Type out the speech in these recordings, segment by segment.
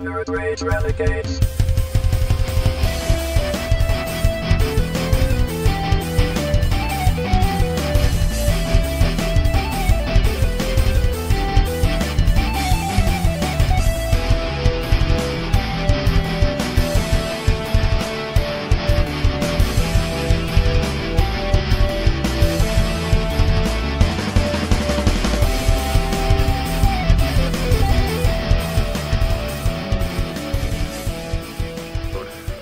Nerd Rage Renegades.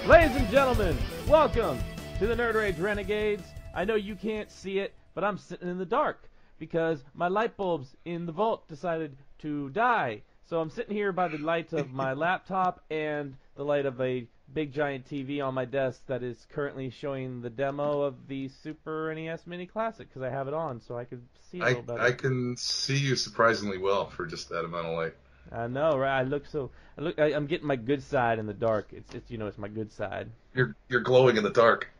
Ladies and gentlemen, welcome to the Nerd Rage Renegades. I know you can't see it, but I'm sitting in the dark because my light bulbs in the vault decided to die. So I'm sitting here by the light of my laptop and the light of a big giant TV on my desk that is currently showing the demo of the Super NES Mini Classic because I have it on so I can see a little better. I can see you surprisingly well for just that amount of light. I know, right? I'm getting my good side in the dark. It's my good side. You're glowing in the dark.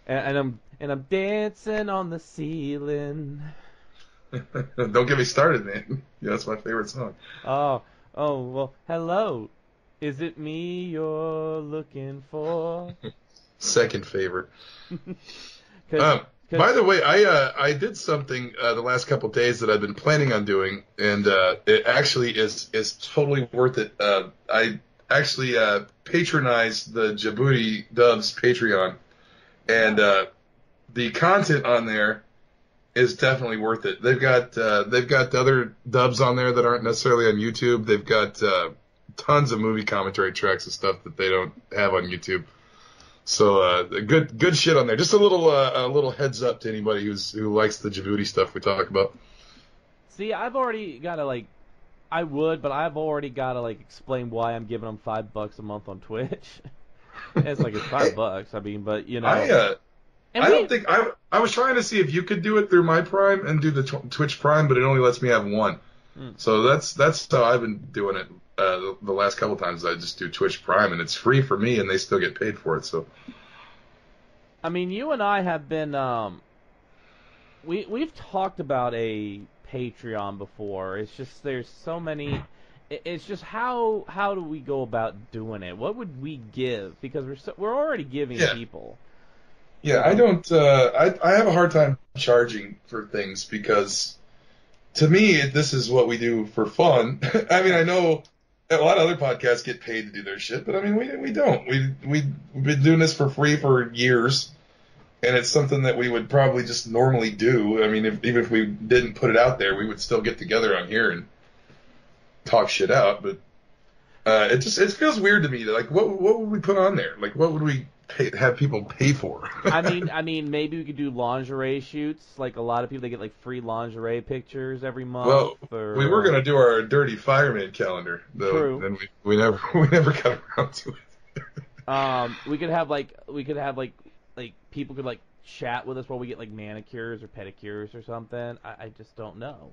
and I'm dancing on the ceiling. Don't get me started, man. Yeah, that's my favorite song. Oh, well, hello. Is it me you're looking for? Second favorite. By the way, I did something the last couple of days that I've been planning on doing, and it actually is totally worth it. I actually patronized the Djibouti Dubs Patreon, and the content on there is definitely worth it. They've got other dubs on there that aren't necessarily on YouTube. They've got tons of movie commentary tracks and stuff that they don't have on YouTube. So good shit on there. Just a little heads up to anybody who likes the Djibouti stuff we talk about. See, I've already got to I've already got to explain why I'm giving them $5 a month on Twitch. It's $5. I mean, but you know. I was trying to see if you could do it through my Prime and do the Twitch Prime, but it only lets me have one. So that's how I've been doing it. The last couple times I just do Twitch Prime, and it's free for me, and they still get paid for it. So, I mean, you and I have been we've talked about a Patreon before. It's just there's so many. It's just how do we go about doing it? What would we give? Because we're already giving people. Yeah, I don't. I have a hard time charging for things because to me this is what we do for fun. I mean, I know a lot of other podcasts get paid to do their shit, but I mean, we don't. We've been doing this for free for years, and it's something that we would probably just normally do. I mean, even if we didn't put it out there, we would still get together on here and talk shit out. But it feels weird to me. Like, what would we put on there? Like, what would we have people pay for? I mean, maybe we could do lingerie shoots. Like a lot of people, they get free lingerie pictures every month. Well, we were gonna do our Dirty Fireman calendar, though. True. And we never got around to it. We could have people could chat with us while we get manicures or pedicures or something. I just don't know.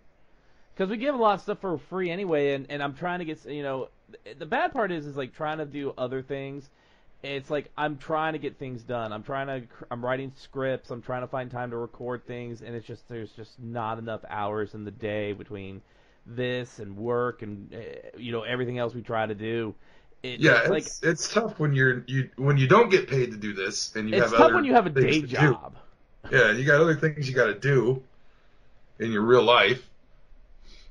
Because we give a lot of stuff for free anyway, and I'm trying to get, the bad part is trying to do other things. It's I'm trying to get things done. I'm writing scripts. I'm trying to find time to record things, and there's just not enough hours in the day between this and work and everything else we try to do. It's tough when you don't get paid to do this, and it's tough when you have a day job. Yeah, you got other things you got to do in your real life.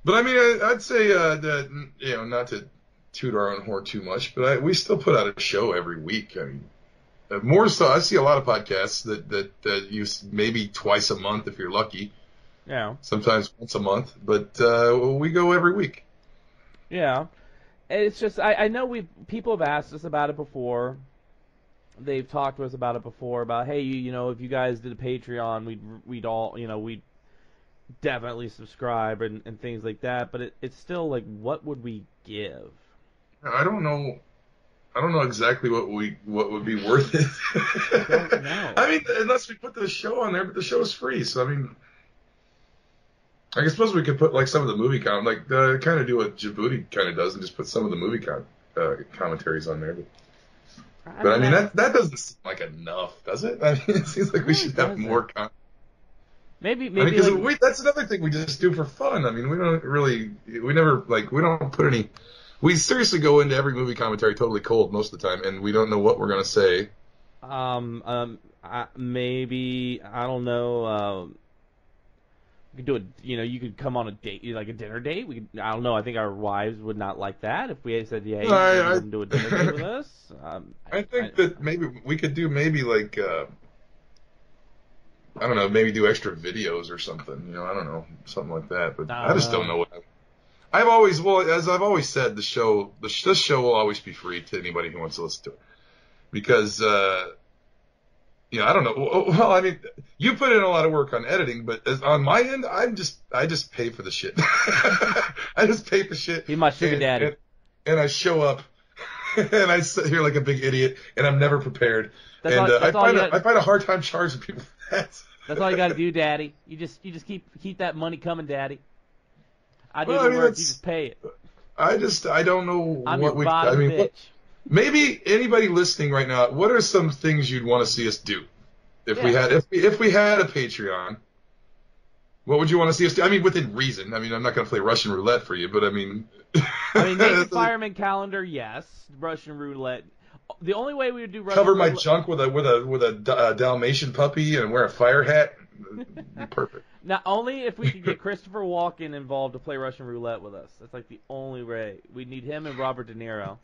But I mean, I'd say that not to toot our own horn too much, but we still put out a show every week. I mean, more so, I see a lot of podcasts that use maybe twice a month if you're lucky. Yeah. Sometimes once a month, but we go every week. Yeah. It's just I know people have asked us about it before. They've talked to us about it before about, hey, if you guys did a Patreon, we'd all we'd definitely subscribe and things like that. But it's still what would we give? I don't know exactly what would be worth it. I don't know. I mean, unless we put the show on there, but the show is free. So I mean, I suppose we could put some of the movie kind of do what Djibouti kind of does and just put some of the movie commentaries on there. But I mean that doesn't seem like enough, does it? I mean, it seems like we should have more content. Maybe because that's another thing we just do for fun. I mean, we don't put any We seriously go into every movie commentary totally cold most of the time, and we don't know what we're gonna say. Maybe I don't know. You could do it. You know, you could come on a date, like a dinner date. I don't know. I think our wives would not like that if we said, "Yeah, you come do a dinner date with us." I think that maybe we could do like I don't know, maybe do extra videos or something. You know, I don't know, something like that. But I just don't know what. As I've always said, this show will always be free to anybody who wants to listen to it, because I don't know. Well, I mean, you put in a lot of work on editing, but on my end, I just pay for the shit. I just pay for shit. He's my sugar daddy. And I show up, and I sit here like a big idiot, and I'm never prepared. I find a hard time charging people for that. That's all you got to do, Daddy. You just keep that money coming, Daddy. I do the work. You just pay it. I don't know what we. I mean, bitch. Maybe anybody listening right now, what are some things you'd want to see us do if we had a Patreon? What would you want to see us do? I mean, within reason. I mean, I'm not going to play Russian roulette for you, but I mean, naked fireman calendar, yes. Russian roulette. The only way we would do Russian cover my junk with a Dalmatian puppy and wear a fire hat. Be perfect. Now, only if we could get Christopher Walken involved to play Russian roulette with us. That's like the only way. We need him and Robert De Niro.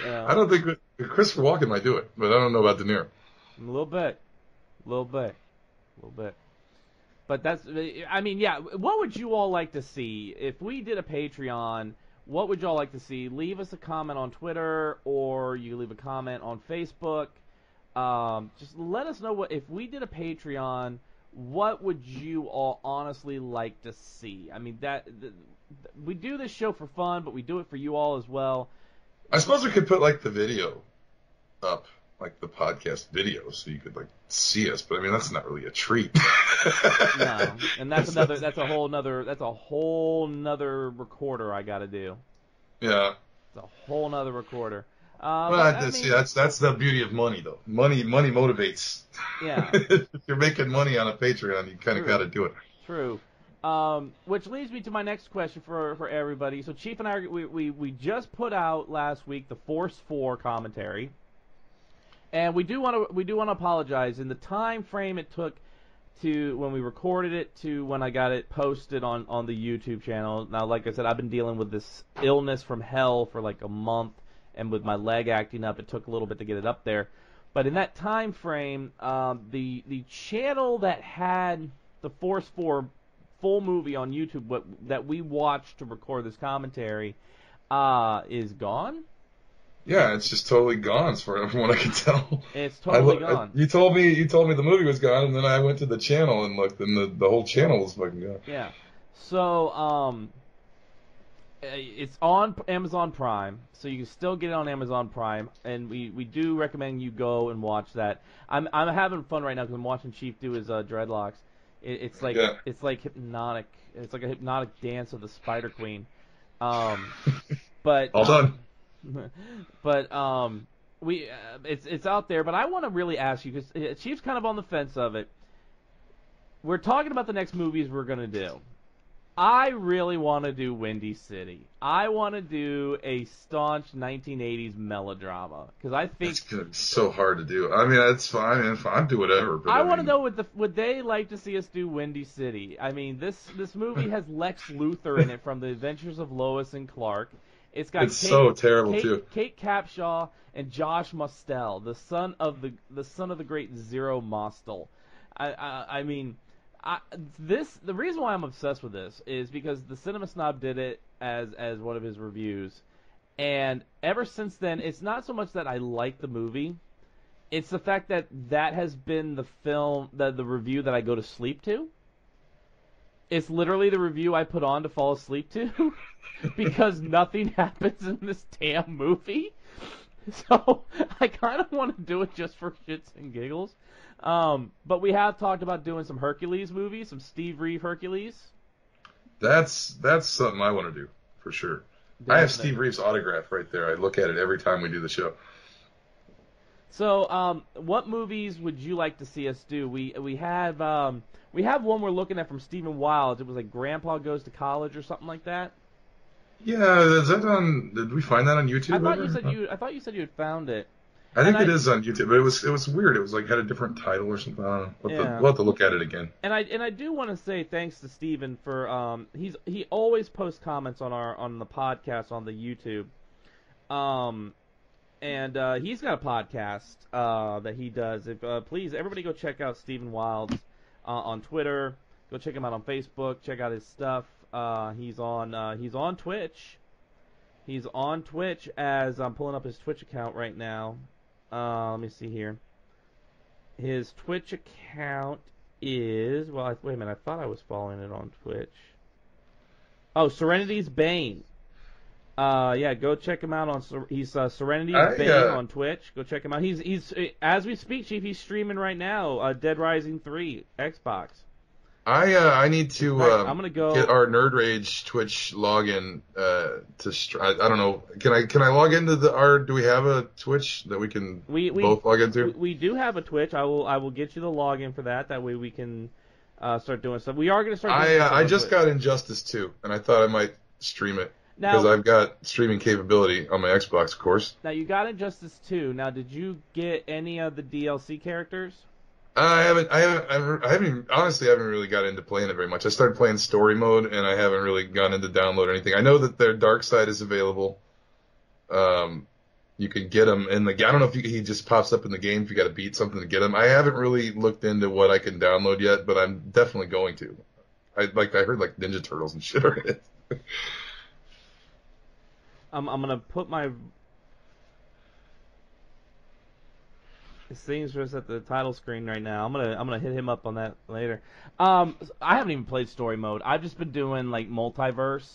I don't think Christopher Walken might do it, but I don't know about De Niro. A little bit. But that's, I mean, yeah. What would you all like to see if we did a Patreon? What would y'all like to see? Leave us a comment on Twitter, or you leave a comment on Facebook. Just let us know if we did a Patreon. What would you all honestly like to see? I mean, we do this show for fun, but we do it for you all as well. I suppose we could put like the video up, like the podcast video, so you could like see us. But I mean, that's not really a treat. No, and that's a whole nother recorder I got to do. Yeah, it's a whole nother recorder. That's the beauty of money, though. Money motivates. Yeah. If you're making money on a Patreon, you kind of got to do it. True. Which leads me to my next question for everybody. So Chief and I, we just put out last week the Force 4 commentary, and we do want to apologize in the time frame it took to when we recorded it to when I got it posted on the YouTube channel. Now, like I said, I've been dealing with this illness from hell for like a month. And with my leg acting up, it took a little bit to get it up there. But in that time frame, the channel that had the Force 4 full movie on YouTube that we watched to record this commentary is gone. Yeah, it's just totally gone, from what I can tell. It's totally gone. You told me the movie was gone, and then I went to the channel and looked, and the whole channel was fucking gone. Yeah. So it's on Amazon Prime, so you can still get it on Amazon Prime, and we do recommend you go and watch that. I'm having fun right now because I'm watching Chief do his dreadlocks. It's like hypnotic. It's like a hypnotic dance of the Spider Queen. But all done. But it's out there. But I want to really ask you because Chief's kind of on the fence of it. We're talking about the next movies we're gonna do. I really want to do Windy City. I want to do a staunch 1980s melodrama because I think it's gonna be so hard to do. I mean, it's fine. I'd do whatever. But I want to know would they like to see us do Windy City? I mean, this movie has Lex Luthor in it from The Adventures of Lois and Clark. It's so terrible too. Kate Capshaw and Josh Mostel, the son of the great Zero Mostel. I mean. The reason why I'm obsessed with this is because the Cinema Snob did it as one of his reviews, and ever since then, it's not so much that I like the movie, it's the fact that has been the film, the review that I go to sleep to. It's literally the review I put on to fall asleep to, because nothing happens in this damn movie. So I kind of want to do it just for shits and giggles. But we have talked about doing some Hercules movies, some Steve Reeve Hercules. That's something I want to do, for sure. Definitely. I have Steve Reeve's autograph right there. I look at it every time we do the show. So, what movies would you like to see us do? We have one we're looking at from Stephen Wilds. It was like Grandpa Goes to College or something like that. Yeah, is that on? Did we find that on YouTube ever? I thought you said you had found it, I and think it is on YouTube, but it was weird. It was like had a different title or something. I don't know. yeah. We'll have to look at it again. And I do want to say thanks to Steven for he always posts comments on the podcast on the YouTube. And he's got a podcast that he does. If please everybody go check out Steven Wilds on Twitter. Go check him out on Facebook. Check out his stuff. He's on Twitch. He's on Twitch as I'm pulling up his Twitch account right now. Let me see here. His Twitch account is wait a minute. I thought I was following it on Twitch. Oh, Serenity's Bane. Yeah, go check him out on. He's Serenity's Bane on Twitch. Go check him out. He's as we speak, Chief. He's streaming right now. Dead Rising 3 Xbox. I need to I'm gonna go get our Nerd Rage Twitch login I don't know. Can I log into do we have a Twitch that we can both log into? We do have a Twitch. I will get you the login for that. That way we can start doing stuff. We are gonna start. I just got Injustice 2, and I thought I might stream it because I've got streaming capability on my Xbox, of course. Now you got Injustice 2. Now did you get any of the DLC characters? I honestly haven't really got into playing it very much. I started playing story mode, and I haven't really gone into download or anything. I know that their Dark Side is available. You can get them in the. I don't know if he just pops up in the game if you got to beat something to get him. I haven't really looked into what I can download yet, but I'm definitely going to. I heard like Ninja Turtles and shit are in it. I'm gonna put my. His thing's just at the title screen right now. I'm gonna hit him up on that later. I haven't even played story mode. I've just been doing like multiverse,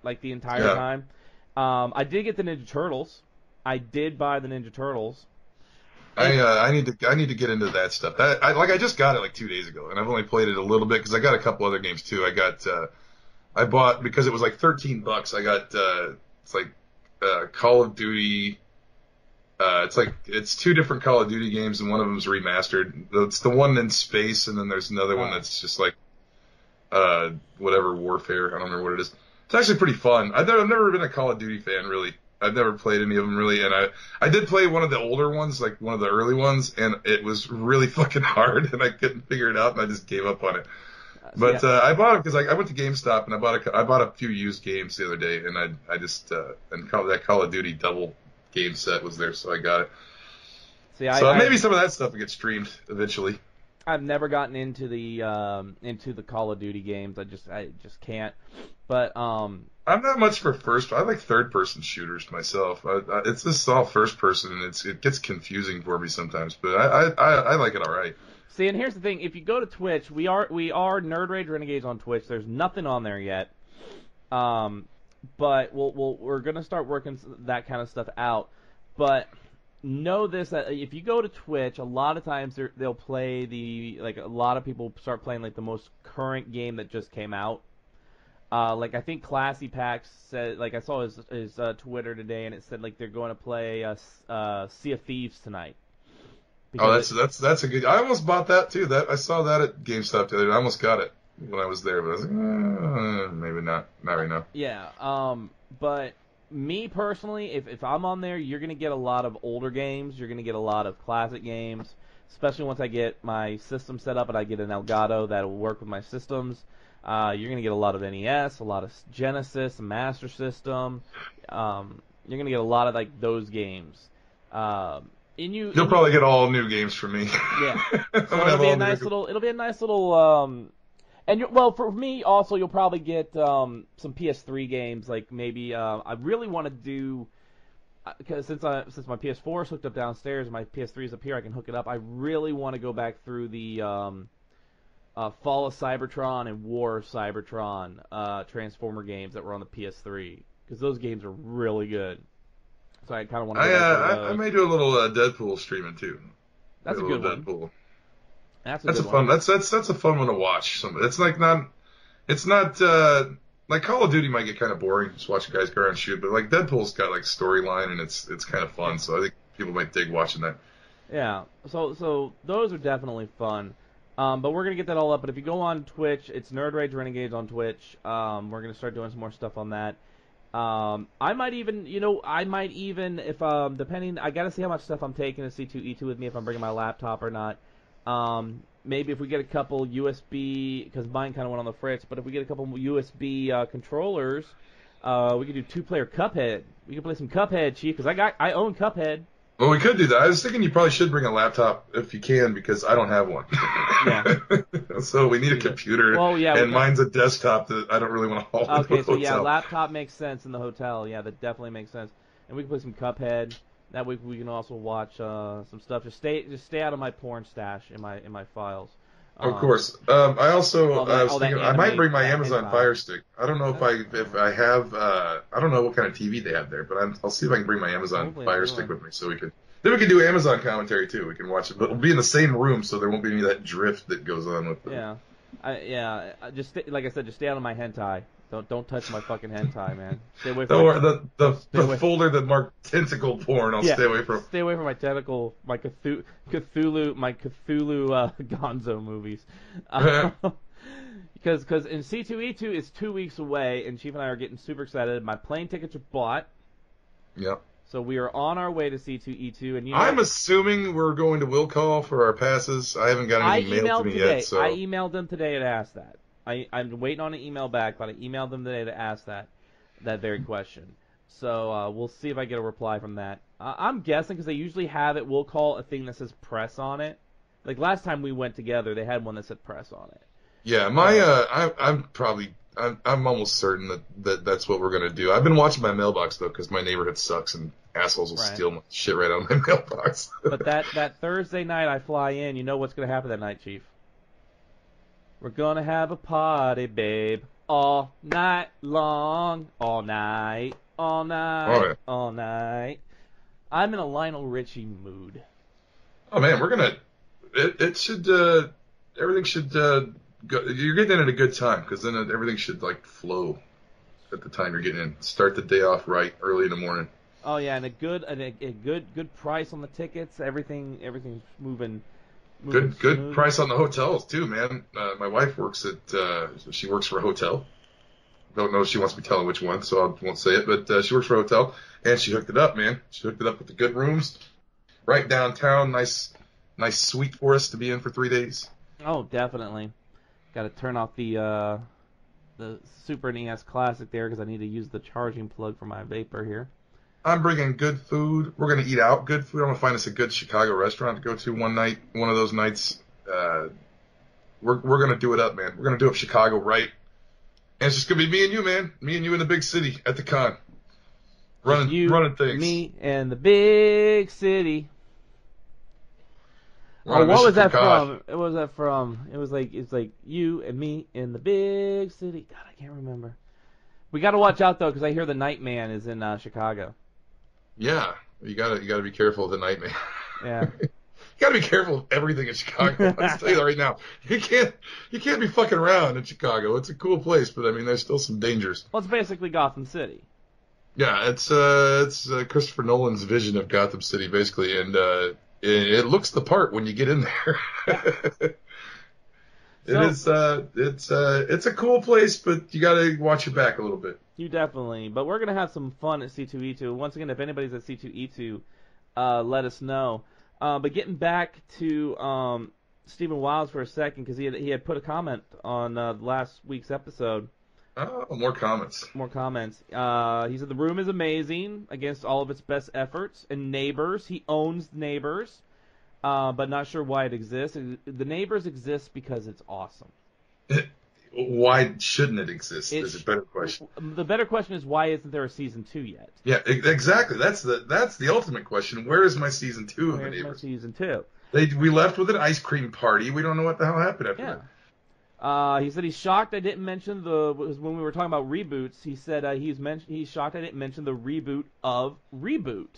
like the entire time. I did get the Ninja Turtles. I did buy the Ninja Turtles. I need to get into that stuff. I just got it like 2 days ago, and I've only played it a little bit because I got a couple other games too. I bought because it was like $13. I got it's like Call of Duty. It's two different Call of Duty games, and one of them's remastered. It's the one in space, and then there's another one that's just like whatever Warfare. I don't remember what it is. It's actually pretty fun. I've never been a Call of Duty fan really. I've never played any of them really, and I did play one of the older ones, like one of the early ones, and it was really fucking hard, and I couldn't figure it out, and I just gave up on it. But I bought it because I went to GameStop and I bought a few used games the other day, and that Call of Duty double game set was there, so I got it. Maybe some of that stuff will get streamed eventually. I've never gotten into the Call of Duty games. I just can't. But I'm not much for first. I like third person shooters myself. It's just all first person, and it gets confusing for me sometimes. But I like it all right. See, and here's the thing: if you go to Twitch, we are Nerd Rage Renegades on Twitch. There's nothing on there yet. But we're gonna start working that kind of stuff out. But know this, that if you go to Twitch, a lot of times they'll play a lot of people start playing like the most current game that just came out. Like I think Classy Pax said, like I saw his Twitter today, and it said like they're going to play Sea of Thieves tonight. That's a good. I almost bought that too. I saw that at GameStop the other day. I almost got it when I was there, but I was like, maybe not right now. Yeah. But me personally, if I'm on there, you're gonna get a lot of older games. You're gonna get a lot of classic games, especially once I get my system set up and I get an Elgato that'll work with my systems. You're gonna get a lot of NES, a lot of Genesis, Master System. You're gonna get a lot of like those games. You'll probably get all new games from me. Yeah. So it'll be a nice little. And for me also, you'll probably get some PS3 games. Like maybe I really want to do because since my PS4 is hooked up downstairs and my PS3 is up here, I can hook it up. I really want to go back through the Fall of Cybertron and War of Cybertron Transformer games that were on the PS3 because those games are really good. So I kind of want to. I may do a little Deadpool streaming too. That's a good one. Deadpool. That's a fun. That's a fun one to watch. It's not like Call of Duty might get kind of boring just watching guys go around and shoot, but like Deadpool's got like storyline and it's kind of fun. So I think people might dig watching that. Yeah. So those are definitely fun. But we're gonna get that all up. But if you go on Twitch, it's Nerd Rage Renegades on Twitch. We're gonna start doing some more stuff on that. I might even, if depending, I gotta see how much stuff I'm taking to C2E2 with me, if I'm bringing my laptop or not. Maybe if we get a couple USB, because mine kind of went on the fritz, but if we get a couple USB controllers, we could do 2-player Cuphead. We could play some Cuphead, Chief, because I own Cuphead. Well, we could do that. I was thinking you probably should bring a laptop if you can, because I don't have one. Yeah. So we need a computer. Well, yeah, and mine's a desktop that I don't really want to haul into a hotel. Okay, so yeah, laptop makes sense in the hotel. Yeah, that definitely makes sense. And we can play some Cuphead. That way we can also watch some stuff. Just stay out of my porn stash in my files. Of course. I also I was thinking I might bring my Amazon anime. Fire Stick. I don't know if I have I don't know what kind of TV they have there, but I'll see if I can bring my Amazon Fire Stick with me so we can do Amazon commentary too. We can watch it, but we'll be in the same room, so there won't be any of that drift that goes on with them. Yeah. Like I said, just stay out of my hentai. Don't touch my fucking hentai, man. Stay away Don't from worry, the folder that marked tentacle porn. I'll stay away from. Stay away from my tentacle, my Cthulhu Gonzo movies. Because in C2E2 is 2 weeks away, and Chief and I are getting super excited. My plane tickets are bought. Yep. So we are on our way to C2E2, and I'm assuming we're going to Will Call for our passes. I haven't got anything mailed to me yet. So I emailed them today and asked that. I'm waiting on an email back, but I emailed them today to ask that very question. So we'll see if I get a reply from that. I'm guessing because they usually have it. We'll call a thing that says press on it. Like last time we went together, they had one that said press on it. Yeah, I'm almost certain that's what we're gonna do. I've been watching my mailbox though, because my neighborhood sucks and assholes will steal my shit right out of my mailbox. But that Thursday night I fly in, you know what's gonna happen that night, Chief? We're gonna have a party, babe, all night long, all night, all night, all night. I'm in a Lionel Richie mood. Oh man, we're gonna. It should. Everything should go. You're getting in at a good time, because then everything should like flow at the time you're getting in. Start the day off right, early in the morning. Oh yeah, and a good price on the tickets. Everything's moving. Good price on the hotels too, man. My wife works she works for a hotel. Don't know if she wants me telling which one, so I won't say it. But she works for a hotel, and she hooked it up, man. She hooked it up with the good rooms, right downtown. Nice suite for us to be in for 3 days. Oh, definitely. Got to turn off the Super NES Classic there because I need to use the charging plug for my vapor here. I'm bringing good food. We're going to eat out good food. I'm going to find us a good Chicago restaurant to go to one of those nights. We're going to do it up, man. We're going to do up Chicago right. And it's just going to be me and you, man. Me and you in the big city at the con. Running things. Me and the big city. What was that from? It's like you and me in the big city. God, I can't remember. We got to watch out though, because I hear the Nightman is in Chicago. Yeah, you gotta be careful of the Nightman. Yeah, you gotta be careful of everything in Chicago. I'll tell you that right now. You can't be fucking around in Chicago. It's a cool place, but I mean, there's still some dangers. Well, it's basically Gotham City. Yeah, it's Christopher Nolan's vision of Gotham City, basically, and it looks the part when you get in there. Yeah. It's a cool place, but you gotta watch your back a little bit. You definitely. But we're gonna have some fun at C2E2. Once again, if anybody's at C2E2, let us know. But getting back to Stephen Wilds for a second, because he had put a comment on last week's episode. Oh, more comments. More comments. He said the room is amazing against all of its best efforts. And Neighbors, he owns Neighbors, but not sure why it exists. The Neighbors exists because it's awesome. Why shouldn't it exist? Is a better question. The better question is, why isn't there a season 2 yet? Yeah, exactly. That's the ultimate question. Where is my season 2 of the Neighbors? Where's my season 2? We left with an ice cream party. We don't know what the hell happened after that. He said he's shocked I didn't mention when we were talking about reboots. He said he's shocked I didn't mention the reboot of Reboot.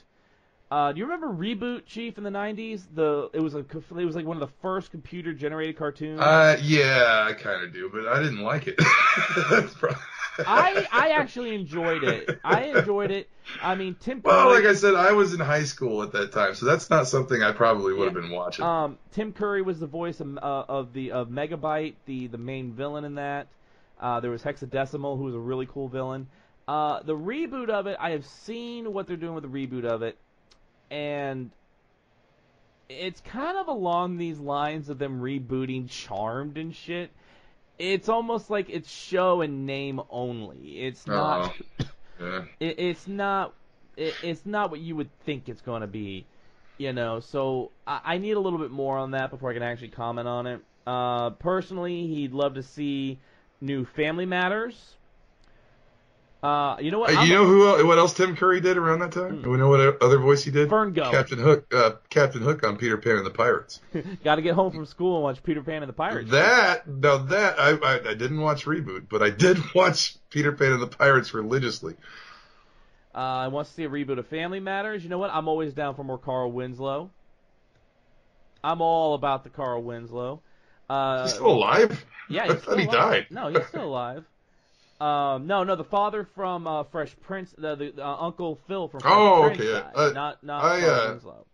Do you remember Reboot, Chief, in the 90s? It was like one of the first computer generated cartoons. Yeah, I kind of do, but I didn't like it. I actually enjoyed it. I mean, Tim Curry. Well, like I said, I was in high school at that time, so that's not something I probably would have been watching. Tim Curry was the voice of Megabyte, the main villain in that. There was Hexadecimal, who was a really cool villain. The reboot of it, I have seen what they're doing with the reboot of it, and it's kind of along these lines of them rebooting Charmed and shit. It's almost like it's show and name only. It's not. Yeah. It's not. It's not what you would think it's going to be, So I need a little bit more on that before I can actually comment on it. Personally, he'd love to see new Family Matters. You know what? Hey, what else Tim Curry did around that time? Do we know what other voice he did? Fern Gully. Captain Hook on Peter Pan and the Pirates. Got to get home from school and watch Peter Pan and the Pirates. I didn't watch Reboot, but I did watch Peter Pan and the Pirates religiously. I want to see a reboot of Family Matters. You know what? I'm always down for more Carl Winslow. I'm all about the Carl Winslow. He's still alive? Yeah, I thought he died. No, he's still alive. No, the father from Fresh Prince, the Uncle Phil from Fresh Prince died, not Carl Winslow.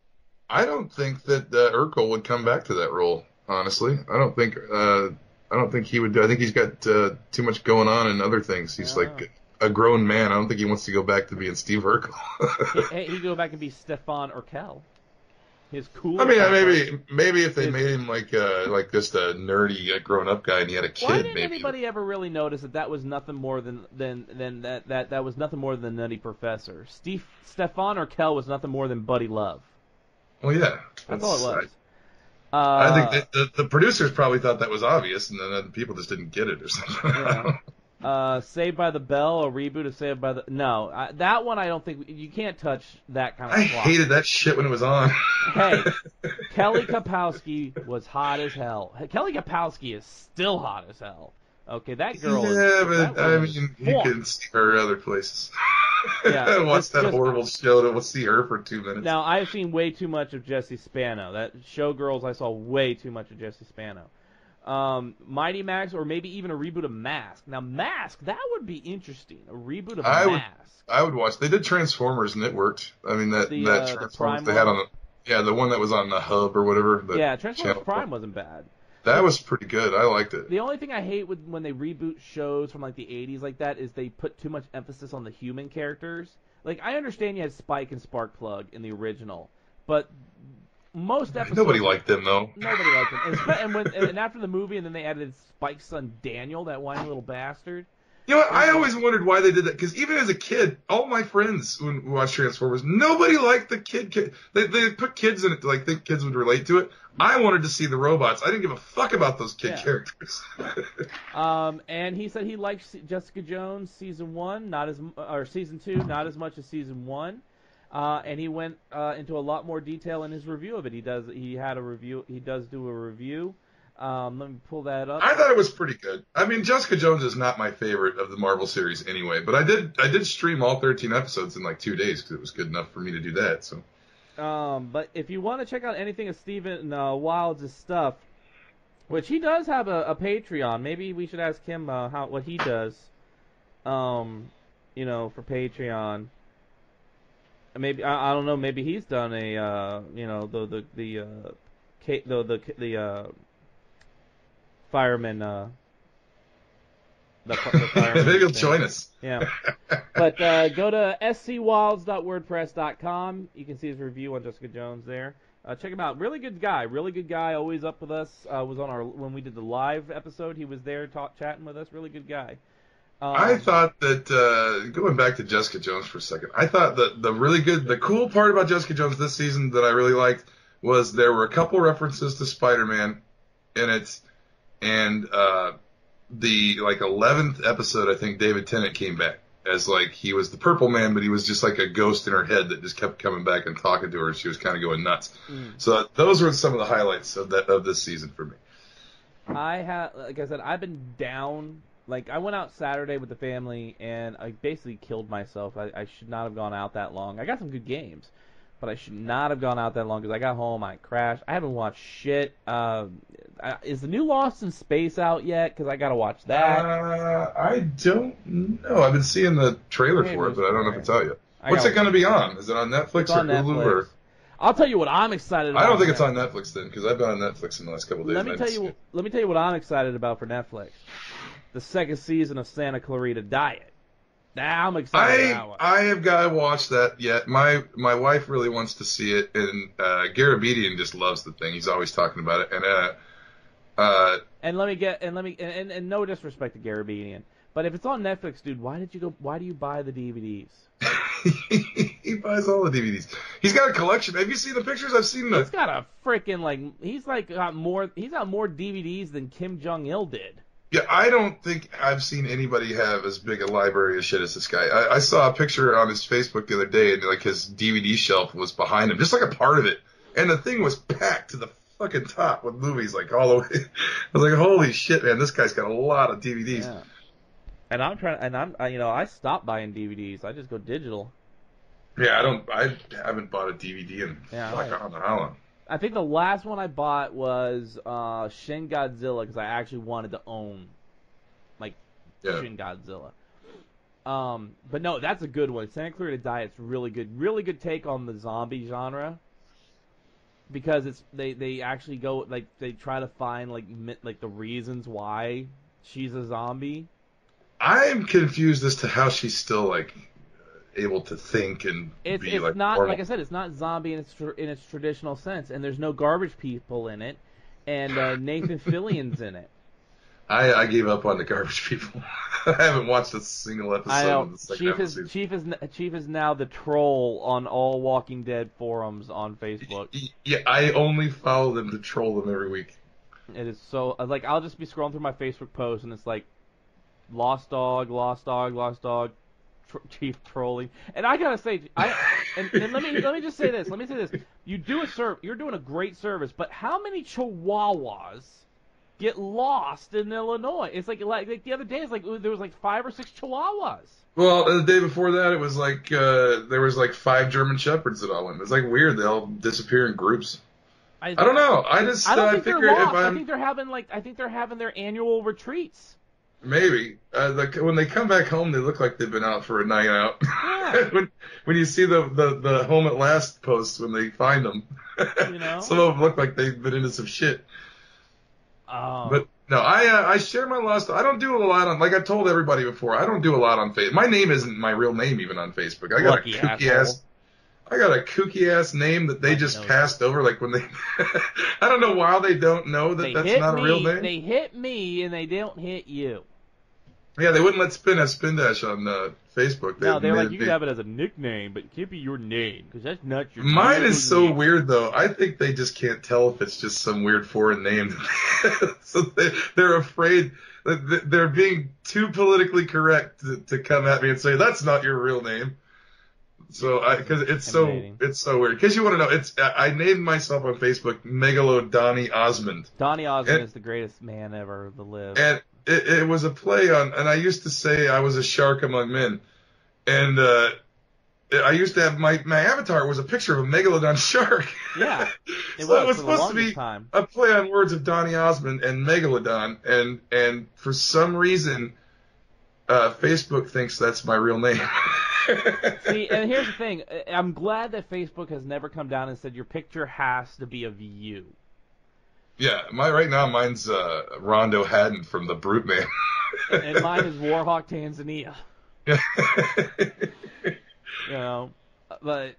I don't think that Urkel would come back to that role. Honestly, I don't think he would. I think he's got too much going on in other things. He's like a grown man. I don't think he wants to go back to being Steve Urkel. He'd go back and be Stefan Urkel. His cool. I mean, maybe if they made him like just a nerdy grown up guy and he had a kid. Why didn't anybody ever really notice that was nothing more than that was nothing more than the Nutty Professor? Stefan Urkel was nothing more than Buddy Love. Well, yeah, that's all it was. I think the producers probably thought that was obvious, and then people just didn't get it or something. Yeah. Saved by the Bell, a reboot of Saved by the... No, that one I don't think... You can't touch that kind of plot. I hated that shit when it was on. Hey, Kelly Kapowski was hot as hell. Kelly Kapowski is still hot as hell. Okay, that girl you can see her other places. Yeah, watch that horrible show to see her for 2 minutes. Now, I've seen way too much of Jessie Spano. That Showgirls, I saw way too much of Jessie Spano. Mighty Max, or maybe even a reboot of Mask. Now, Mask, that would be interesting. A reboot of Mask. I would watch. They did Transformers, and it worked. I mean, that Transformers they had on the one that was on the Hub or whatever. Transformers Prime wasn't bad. That was pretty good. I liked it. The only thing I hate when they reboot shows from like the 80s like that is they put too much emphasis on the human characters. Like, I understand you had Spike and Sparkplug in the original, but most episodes... Nobody liked them, though. Nobody liked them. And after the movie, and then they added Spike's son Daniel, that whiny little bastard. You know what? I always wondered why they did that, because even as a kid, all my friends who watched Transformers, nobody liked the kid. They put kids in it to think kids would relate to it. I wanted to see the robots. I didn't give a fuck about those kid characters. And he said he liked Jessica Jones season 1, season 2, not as much as season 1. And he went into a lot more detail in his review of it. He does do a review. Let me pull that up. I thought it was pretty good. I mean, Jessica Jones is not my favorite of the Marvel series anyway, but I did stream all 13 episodes in like 2 days because it was good enough for me to do that. So. But if you want to check out anything of Stephen Wilds' stuff, which he does have a Patreon, maybe we should ask him what he does, for Patreon. Maybe I don't know. Maybe he's done a the fireman. The fireman maybe he'll join us. Yeah. But go to scwilds.wordpress.com. You can see his review on Jessica Jones there. Check him out. Really good guy. Always up with us. Was on when we did the live episode. He was there chatting with us. Really good guy. I thought that going back to Jessica Jones for a second, I thought that the cool part about Jessica Jones this season that I really liked was there were a couple references to Spider-Man in it, and the 11th episode, I think David Tennant came back as he was the Purple Man, but he was just like a ghost in her head that just kept coming back and talking to her, and she was kind of going nuts. So those were some of the highlights of this season for me. Like I said, I've been down. I went out Saturday with the family, and I basically killed myself. I should not have gone out that long. I got some good games, but I should not have gone out that long because I got home, I crashed. I haven't watched shit. Is the new Lost in Space out yet? Because I got to watch that. I don't know. I've been seeing the trailer for it, but I don't know if it's out yet. What's it going to be on? Is it on Netflix or Hulu? Or... I'll tell you what I'm excited about. I don't think it's on Netflix then, because I've been on Netflix in the last couple of days. Let me tell you what I'm excited about for Netflix. The second season of Santa Clarita Diet. Nah, I'm excited for that one. I have got to watch that yet. My wife really wants to see it, and Garabedian just loves the thing. He's always talking about it, and no disrespect to Garabedian, but if it's on Netflix, dude, why do you buy the DVDs? He buys all the DVDs. He's got a collection. Have you seen the pictures? I've seen them. He's got a freaking he's got more DVDs than Kim Jong-il did. Yeah, I don't think I've seen anybody have as big a library of shit as this guy. I saw a picture on his Facebook the other day, and like his DVD shelf was behind him, just like a part of it, and the thing was packed to the fucking top with movies, like all the way. I was like, holy shit, man, this guy's got a lot of DVDs. Yeah. And I stopped buying DVDs. I just go digital. Yeah, I haven't bought a DVD in I don't know how long. I think the last one I bought was Shin Godzilla because I actually wanted to own Shin Godzilla. But no, that's a good one. Santa Clarita Diet's really good. Really good take on the zombie genre because they actually go they try to find the reasons why she's a zombie. I'm confused as to how she's still able to think and it's not normal. Like I said, it's not zombie in its traditional sense, and there's no garbage people in it, and Nathan Fillion's in it. I gave up on the garbage people. I haven't watched a single episode of the second episode. Chief is now the troll on all Walking Dead forums on Facebook. Yeah, I only follow them to troll them every week. It is so I'll just be scrolling through my Facebook posts, and it's like lost dog, Chief trolling, and I gotta say, and let me just say this. You're doing a great service, but how many Chihuahuas get lost in Illinois? It's like the other day, there was 5 or 6 Chihuahuas. Well, the day before that, it was there was 5 German Shepherds that all went. It's weird. They all disappear in groups. I don't know. I don't think they're lost. I think they're having their annual retreats. Maybe when they come back home, they look like they've been out for a night out. Yeah. when you see the home at last posts when they find them, some of them look like they've been into some shit. Oh. But no, I share my lost. I don't do a lot on, like I told everybody before. I don't do a lot on Facebook. My name isn't my real name even on Facebook. I got a kooky ass name that they just passed over. When they, I don't know why they don't know that's not a real name. They hit me and they don't hit you. Yeah, they wouldn't let Spin have Spin Dash on Facebook. They're like, you can have it as a nickname, but it can't be your name because that's not your. Mine is so weird though. I think they just can't tell if it's just some weird foreign name. So they're afraid that they're being too politically correct to come at me and say that's not your real name. So because it's so weird. Because you want to know, I named myself on Facebook Megalo Donnie Osmond. Donnie Osmond is the greatest man ever to live. And it was a play on, and I used to say I was a shark among men, and I used to have my avatar was a picture of a megalodon shark. Yeah, it was supposed to be a play on words of Donnie Osmond and megalodon, and for some reason, Facebook thinks that's my real name. See, and here's the thing. I'm glad that Facebook has never come down and said your picture has to be of you. Yeah, right now mine's Rondo Haddon from The Brute Man. And mine is Warhawk Tanzania. But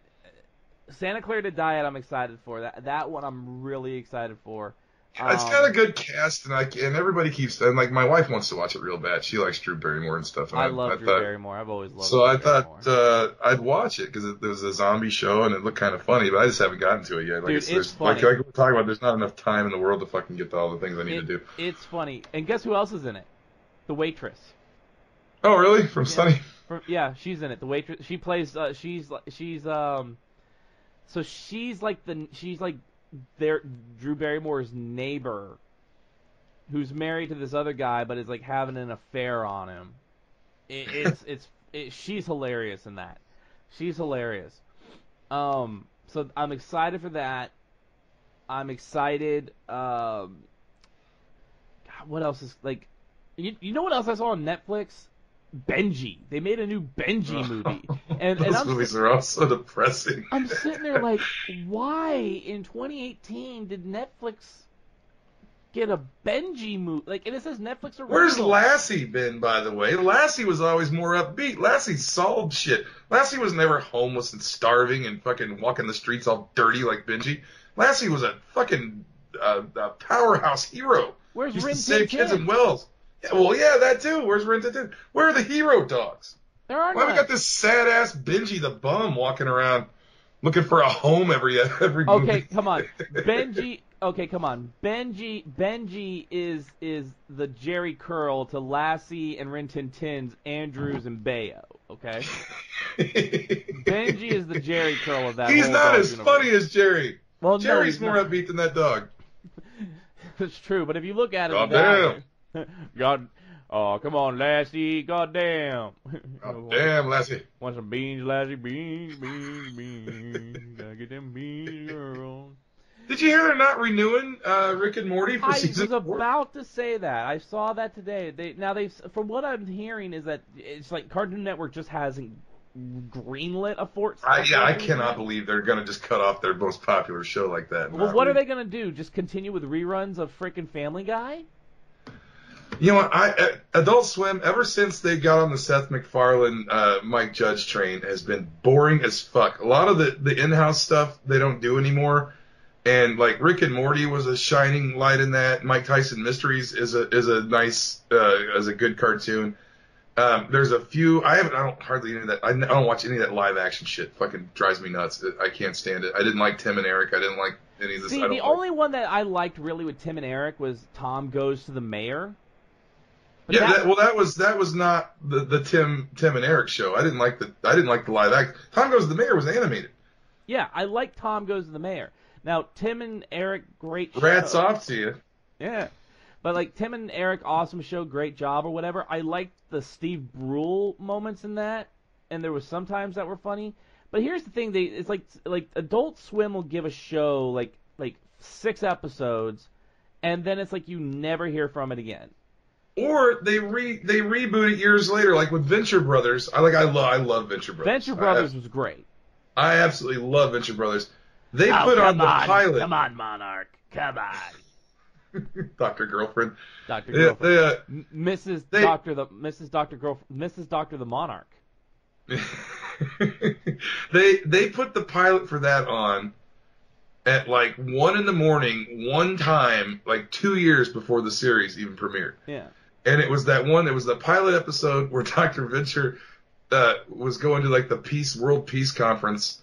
Santa Clarita Diet I'm excited for. That one I'm really excited for. It's got a good cast, and everybody keeps, and my wife wants to watch it real bad. She likes Drew Barrymore and stuff. And I love Drew Barrymore. I've always loved. So I thought I'd watch it because it was a zombie show and it looked kind of funny, but I just haven't gotten to it yet. It's funny. Like we're talking about, there's not enough time in the world to fucking get to all the things I need to do. It's funny, and guess who else is in it? The waitress. Oh really? From Sunny? Yeah, she's in it. The waitress. She plays. She's Drew Barrymore's neighbor, who's married to this other guy, but is having an affair on him. She's hilarious in that. She's hilarious. So I'm excited for that. I'm excited. God, what else is you know what else I saw on Netflix? Benji. They made a new Benji movie. And those movies are all so depressing. I'm sitting there why in 2018 did Netflix get a Benji movie. Like, and it says Netflix original. Where's Lassie been, by the way? Lassie was always more upbeat. Lassie solved shit. Lassie was never homeless and starving and fucking walking the streets all dirty like Benji. Lassie was a fucking powerhouse hero. Where's Used Rin to save Tin kids Tin? in wells. Yeah, well, yeah, that too. Where's Rin Tin Tin? Where are the hero dogs? There are Why none. we got this sad ass Benji the bum walking around looking for a home every movie? Okay, come on. Benji. Okay, come on. Benji is the Jerry Curl to Lassie and Rin Tin Tin's Andrews and Bayo. Okay. Benji is the Jerry Curl of that. He's whole not dog as universe. funny as Jerry. Well, Jerry's no, more not. upbeat than that dog. It's true, but if you look at it, God God, oh come on, Lassie, goddamn. Oh, damn, Lassie. Want some beans, Lassie? Beans. Gotta get them beans, girl. Did you hear they're not renewing Rick and Morty for season 4? I was about to say that. I saw that today. They from what I'm hearing is that it's like Cartoon Network just hasn't greenlit a fourth. I cannot believe they're gonna just cut off their most popular show like that. Well, what are they gonna do? Just continue with reruns of frickin' Family Guy? You know what? Adult Swim, ever since they got on the Seth MacFarlane, Mike Judge train, has been boring as fuck. A lot of the in-house stuff they don't do anymore. And like Rick and Morty was a shining light in that. Mike Tyson Mysteries is a nice as a good cartoon. There's a few I don't hardly any of that. I don't watch any of that live action shit. Fucking drives me nuts. I can't stand it. I didn't like Tim and Eric. I didn't like any of this. See, the only one that I liked really with Tim and Eric was Tom Goes to the Mayor. But yeah, that was not the Tim and Eric show. I didn't like the live act. Tom Goes to the Mayor was animated. Yeah, I like Tom Goes to the Mayor. Now, Tim and Eric, great show. Rats off to you. Yeah. But, like, Tim and Eric, awesome show, great job or whatever. I liked the Steve Brule moments in that, and there was some times that were funny. But here's the thing, it's like Adult Swim will give a show, like 6 episodes, and then it's like you never hear from it again. Or they reboot it years later, like with Venture Brothers. I love Venture Brothers. Venture Brothers was great. I absolutely love Venture Brothers. They put on the pilot. Come on, Monarch. Come on. Dr. Girlfriend. Dr. Girlfriend. Mrs. Doctor the Monarch. They put the pilot for that on at like 1 a.m, one time, like 2 years before the series even premiered. Yeah. And it was the pilot episode where Dr. Venture was going to like the World Peace Conference,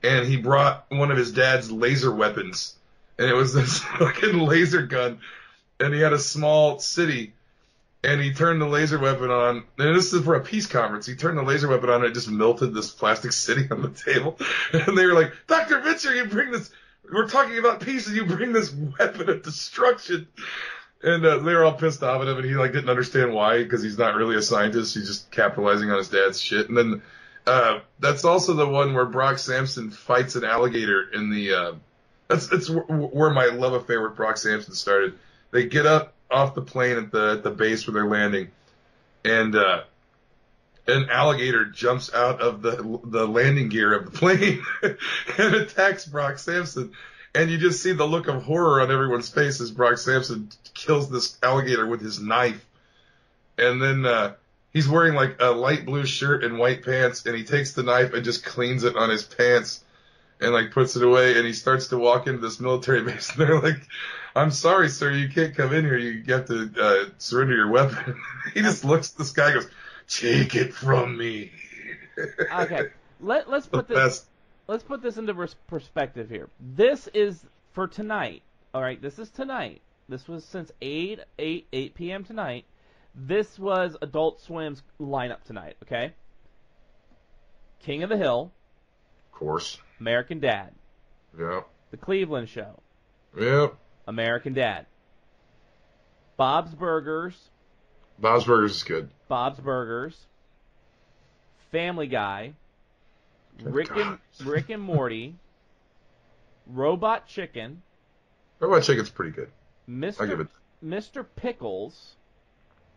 and he brought one of his dad's laser weapons, and it was this fucking laser gun, and he had a small city, and he turned the laser weapon on, and this is for a peace conference, he turned the laser weapon on, and it just melted this plastic city on the table, and they were like, Dr. Venture, you bring this, we're talking about peace, and you bring this weapon of destruction. And they were all pissed off at him, and he like didn't understand why, because he's not really a scientist. He's just capitalizing on his dad's shit. And then that's also the one where Brock Sampson fights an alligator in the. That's where my love affair with Brock Sampson started. They get up off the plane at the base where they're landing, and an alligator jumps out of the landing gear of the plane and attacks Brock Sampson. And you just see the look of horror on everyone's face as Brock Sampson kills this alligator with his knife. And then he's wearing like a light blue shirt and white pants, and he takes the knife and just cleans it on his pants and like puts it away, and he starts to walk into this military base, and they're like, I'm sorry, sir, you can't come in here. You have to surrender your weapon. He just looks at this guy and goes, take it from me. Okay, let's put this... Best. Let's put this into perspective here. This is for tonight. All right, this is tonight. This was since 8 p.m. tonight. This was Adult Swim's lineup tonight, okay? King of the Hill. Of course. American Dad. Yeah. The Cleveland Show. Yep. American Dad. Bob's Burgers. Bob's Burgers is good. Bob's Burgers. Family Guy. Rick and Morty, Robot Chicken. Robot Chicken's pretty good. I'll give it. Mr. Pickles.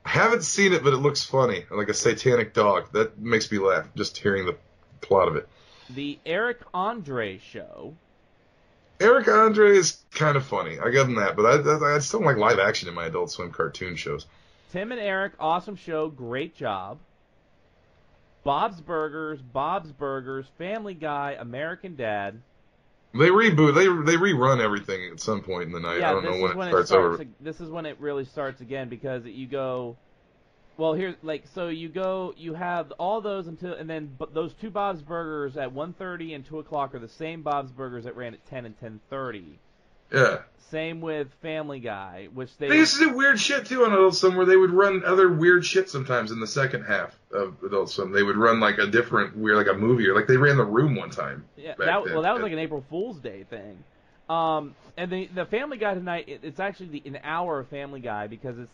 I haven't seen it, but it looks funny, like a satanic dog. That makes me laugh just hearing the plot of it. The Eric Andre Show. Eric Andre is kind of funny. I give him that, but I still don't like live action in my Adult Swim cartoon shows. Tim and Eric, awesome show, great job. Bob's Burgers, Family Guy, American Dad. They reboot. They rerun everything at some point in the night. Yeah, I don't know when it starts over. This is when it really starts again because you go. Well, here's so you have all those and then those two Bob's Burgers at 1:30 and 2 o'clock are the same Bob's Burgers that ran at 10 and 10:30. Yeah. Same with Family Guy, which They used to do weird shit too on Adult Swim, where they would run other weird shit sometimes in the second half of Adult Swim. They would run like a different weird, like a movie, or like they ran The Room one time. Yeah, that was like an April Fool's Day thing. And the Family Guy tonight, it's actually an hour of Family Guy because it's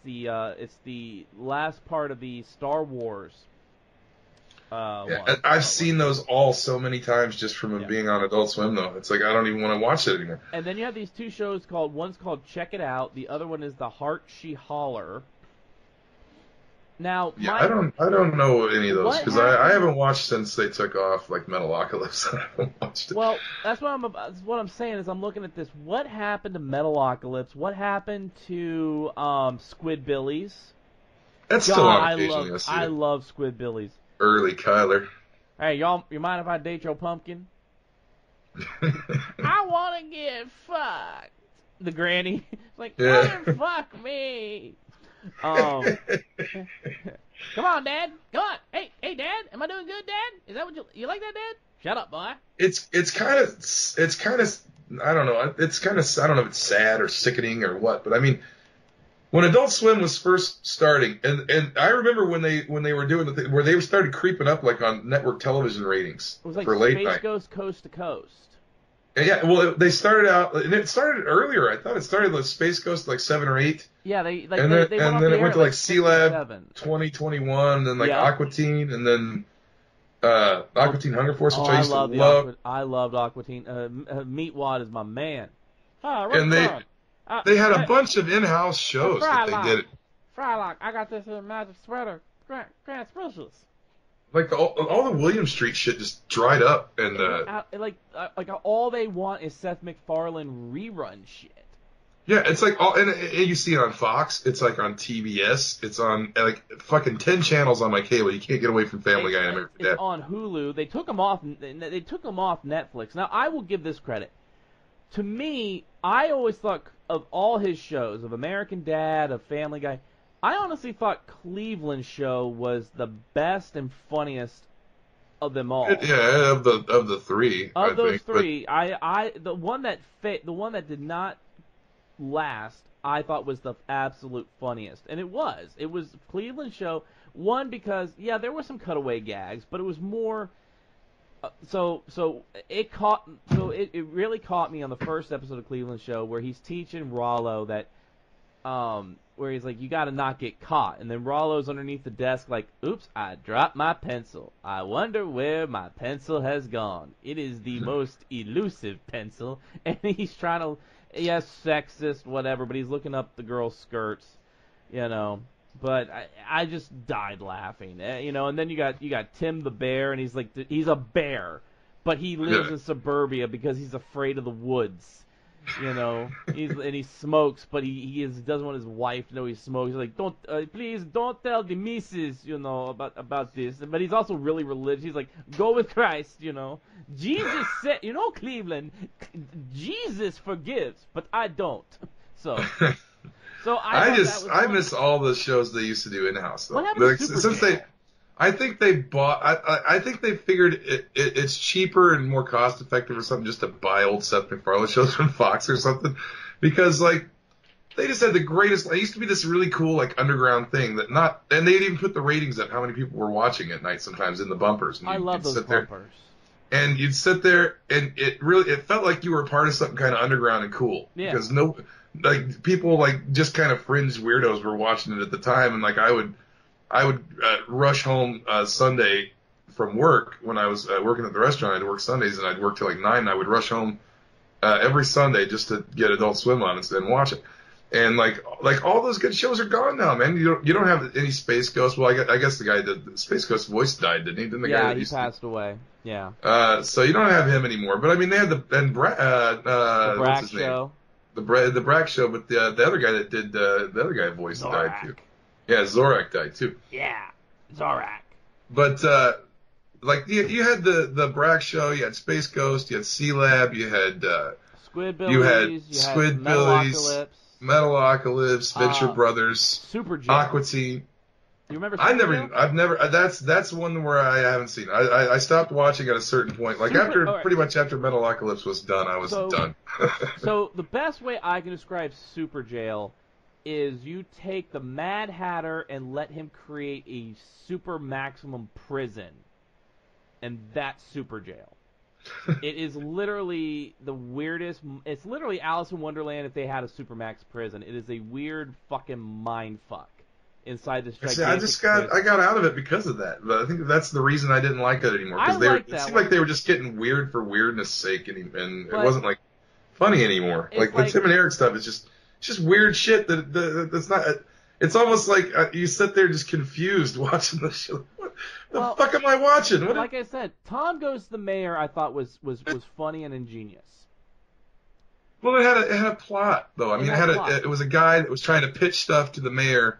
the last part of the Star Wars. I've seen those all so many times just from being on Adult Swim, though. It's like I don't even want to watch it anymore. And then you have these two shows one's called Check It Out, the other one is The Heart She Holler. Now, I don't know any of those because I haven't watched since they took off like Metalocalypse. I haven't watched it. Well, that's what I'm saying is I'm looking at this. What happened to Metalocalypse? What happened to Squidbillies? That's still on occasion. I love Squidbillies. Early Kyler. Hey, y'all, you mind if I date your pumpkin? I want to get fucked. The granny. Like, fuck me. Come on, Dad. Come on. Hey, Dad. Am I doing good, Dad? Is that what you like that, Dad? Shut up, boy. It's kind of I don't know. It's kind of I don't know if it's sad or sickening or what, but I mean, when Adult Swim was first starting, and I remember when they were doing the thing where they started creeping up like on network television ratings it was like for late Space night. Ghost Coast to Coast. And yeah, well, they started out, and it started earlier. I thought it started with Space Ghost like 7 or 8. Yeah, then it went to like Sea Lab 2021, then like Aqua Teen, and then Aqua Teen Hunger Force, which I used to love. I loved Aqua Teen. Meatwad is my man. And they had a bunch of in-house shows that they did. Frylock, I got this magic sweater. Grand Specials. Like all the William Street shit just dried up, and like all they want is Seth MacFarlane rerun shit. Yeah, it's like and you see it on Fox. It's like on TBS. It's on like fucking 10 channels on my cable. You can't get away from Family Guy and American Dad. It's on Hulu. They took them off. They took them off Netflix. Now I will give this credit. To me, I always thought of all his shows, of American Dad, of Family Guy, I honestly thought Cleveland Show was the best and funniest of them all. Yeah, of the three. Of those three, the one that did not last, I thought was the absolute funniest, and it was Cleveland Show. One because there were some cutaway gags, but it was more. It really caught me on the first episode of Cleveland Show where he's teaching Rollo that where he's like, you got to not get caught, and then Rollo's underneath the desk like, oops, I dropped my pencil. I wonder where my pencil has gone. It is the most elusive pencil, and he's trying to, sexist, whatever, but he's looking up the girl's skirts, But I just died laughing, And then you got Tim the bear, and he's like he's a bear, but he lives in suburbia because he's afraid of the woods, He smokes, but he doesn't want his wife to know he smokes. He's like, please don't tell the missus, about this. But he's also really religious. He's like, go with Christ, Jesus said, Cleveland, Jesus forgives, but I don't. So I miss all the shows they used to do in house though. What happened to Super Channel? I think they bought. I think they figured it's cheaper and more cost effective or something just to buy old Seth MacFarlane shows from Fox or something, because like they just had the greatest. It used to be this really cool like underground thing and they'd even put the ratings up how many people were watching at night sometimes in the bumpers. And I love those bumpers. And you'd sit there and it felt like you were a part of something kind of underground and cool. Yeah. Because people like just kind of fringe weirdos were watching it at the time, and like I would rush home Sunday from work when I was working at the restaurant. I'd work Sundays and I'd work till like 9. And I would rush home every Sunday just to get Adult Swim on and watch it. And like all those good shows are gone now, man. You don't have any Space Ghost. Well, I guess the guy that the Space Ghost voice died, didn't he? Didn't the guy that he used passed away. Yeah. So you don't have him anymore. But I mean, they had the the what's his Brack name? The Brack show, but the other guy that did the other guy voice died too. Yeah, Zorak died too. Yeah, Zorak. But like you had the Brack show, you had Space Ghost, you had C-Lab, you had Squidbillies, you had Squidbillies, Metalocalypse, Venture Brothers, Super Jail. Aqua Teen. You remember? I've never. That's one where I haven't seen. I stopped watching at a certain point. Like pretty much after Metalocalypse was done, I was done. So the best way I can describe Super Jail is you take the Mad Hatter and let him create a super maximum prison, and that's Super Jail. It is literally the weirdest. It's literally Alice in Wonderland if they had a supermax prison. It is a weird fucking mind fuck inside this gigantic I got out of it because of that. But I think that's the reason I didn't like it anymore. Because it seemed like they were just getting weird for weirdness' sake, and it wasn't like funny anymore. Like the Tim and Eric stuff is just weird shit that's not. It's almost like you sit there just confused watching the show. What the fuck am I watching? Like I said, Tom Goes to the Mayor I thought was funny and ingenious. Well, it had a plot though. I mean, it was a guy that was trying to pitch stuff to the mayor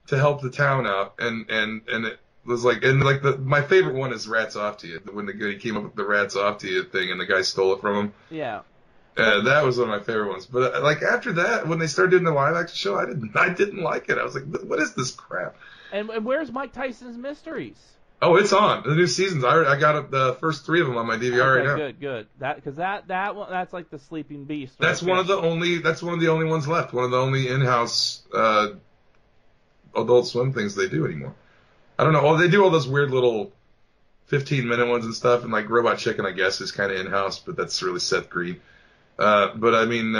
to help the town out, and it was like my favorite one is Rats Off to You, when he came up with the Rats Off to You thing and the guy stole it from him. Yeah. That was one of my favorite ones. But like after that, when they started doing the live action show, I didn't like it. I was like, what is this crap? And where's Mike Tyson's Mysteries? Oh, it's on the new seasons. I got the first 3 of them on my DVR right now. Good. That one, that's like the Sleeping Beast. Right? That's one of the only ones left. One of the only in-house Adult Swim things they do anymore. I don't know. Oh, they do all those weird little 15-minute ones and stuff, and like Robot Chicken, I guess, is kind of in-house, but that's really Seth Green. But I mean,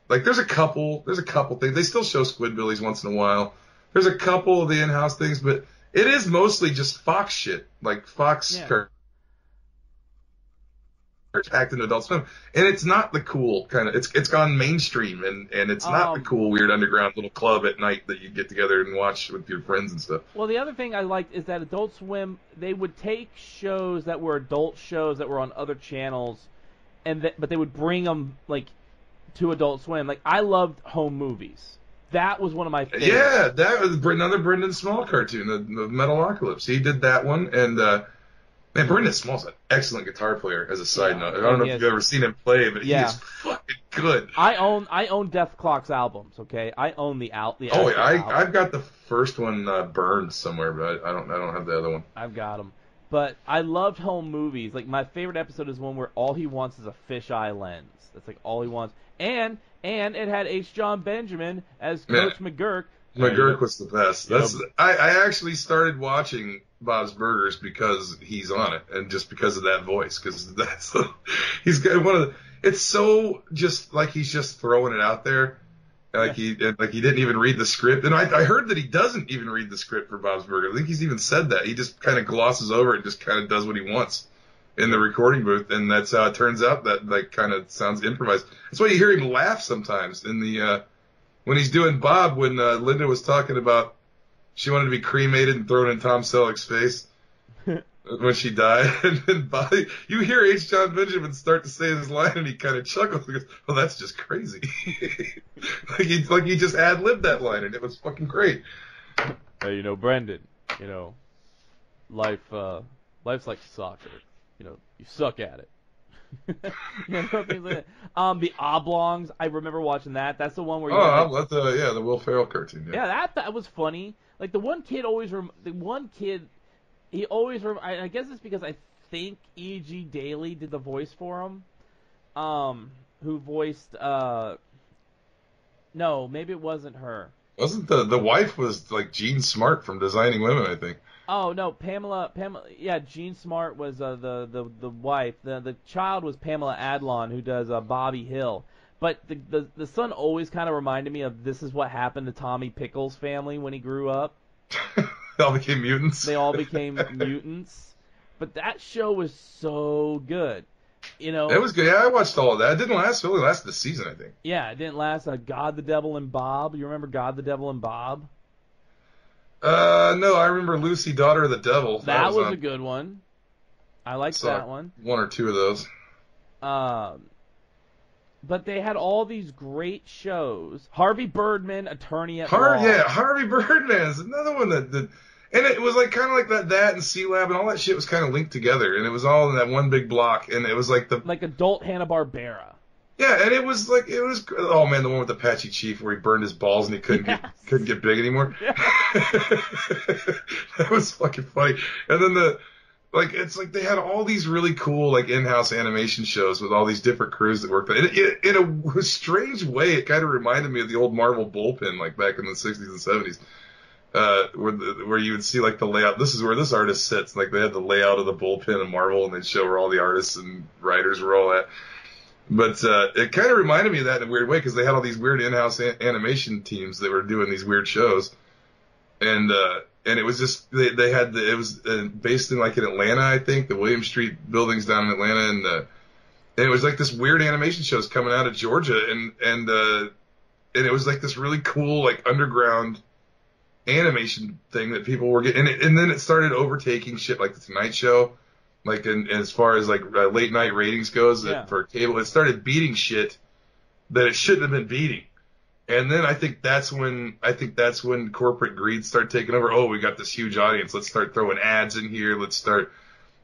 like there's a couple things. They still show Squidbillies once in a while. There's a couple of the in-house things, but it is mostly just Fox shit, like Fox packed into Adult Swim, and it's not the cool kind of. It's gone mainstream, and it's not the cool weird underground little club at night that you get together and watch with your friends and stuff. Well, the other thing I liked is that Adult Swim, they would take shows that were adult shows that were on other channels, but they would bring them like to Adult Swim. Like I loved Home Movies. That was one of my favorites. Yeah, that was another Brendan Small cartoon, the Metalocalypse. He did that one, and man, Brendan Small's an excellent guitar player. As a side note, I don't know if you've ever seen him play, but he is fucking good. I own Death Clock's albums. Okay, I own the album. I've got the first one burned somewhere, but I don't have the other one. I've got them. But I loved Home Movies. Like my favorite episode is one where all he wants is a fisheye lens. That's like all he wants. And it had H. John Benjamin as Coach McGurk. McGurk was the best. I actually started watching Bob's Burgers because he's on it, and just because of that voice, because he's got one of the. It's so just like he's just throwing it out there, like he didn't even read the script. And I heard that he doesn't even read the script for Bob's Burgers. I think he's even said that. He just kind of glosses over it and just kind of does what he wants in the recording booth, and that's how it turns out. That like kind of sounds improvised. That's why you hear him laugh sometimes in the when he's doing Bob, when Linda was talking about she wanted to be cremated and thrown in Tom Selleck's face when she died, and then Bob, you hear H. John Benjamin start to say his line, and he kind of chuckles and goes, "Well, that's just crazy." like he just ad-libbed that line, and it was fucking great. Hey, Brendan, life's like soccer. You suck at it. Things like that. The Oblongs, I remember watching that. That's the one where the Will Ferrell cartoon. Yeah, that was funny. Like the one kid I guess it's because I think E.G. Daily did the voice for him. Who voiced no, maybe it wasn't her. Wasn't the wife was like Jean Smart from Designing Women, I think. Oh no, Pamela. Yeah, Jean Smart was the wife. The child was Pamela Adlon, who does Bobby Hill. But the son always kind of reminded me of This Is What Happened to Tommy Pickles' family when he grew up. They all became mutants. They all became mutants. But that show was so good. You know, It was good. Yeah, I watched all of that. It didn't last. It only lasted the season, I think. yeah, it didn't last. God, the Devil, and Bob. You remember God, the Devil, and Bob? No, I remember Lucy, Daughter of the Devil. That was a good one. I liked that one. One or two of those. But they had all these great shows. Harvey Birdman, Attorney at Law. Yeah, Harvey Birdman is another one that did. And it was like kind of like that and C-Lab and all that shit was kind of linked together. And it was all in that one big block. And it was like like adult Hanna-Barbera. Yeah, and it was oh man, the one with the Apache Chief where he burned his balls and he couldn't get big anymore. Yeah. That was fucking funny. And then it's like they had all these really cool like in-house animation shows with all these different crews that worked. In a strange way, it kind of reminded me of the old Marvel bullpen like back in the 60s and 70s. Where you would see like the layout. This is where this artist sits. Like they had the layout of the bullpen of Marvel, and they'd show where all the artists and writers were all at. But it kind of reminded me of that in a weird way because they had all these weird in-house animation teams that were doing these weird shows, and it was just they had it was based in like in Atlanta, I think, the William Street buildings down in Atlanta, and it was like this weird animation shows coming out of Georgia, and it was like this really cool like underground animation thing that people were getting, and then it started overtaking shit like the Tonight Show. Like as far as like late night ratings goes for cable, it started beating shit that it shouldn't have been beating. And then I think that's when corporate greed started taking over. Oh, we got this huge audience. Let's start throwing ads in here. Let's throw.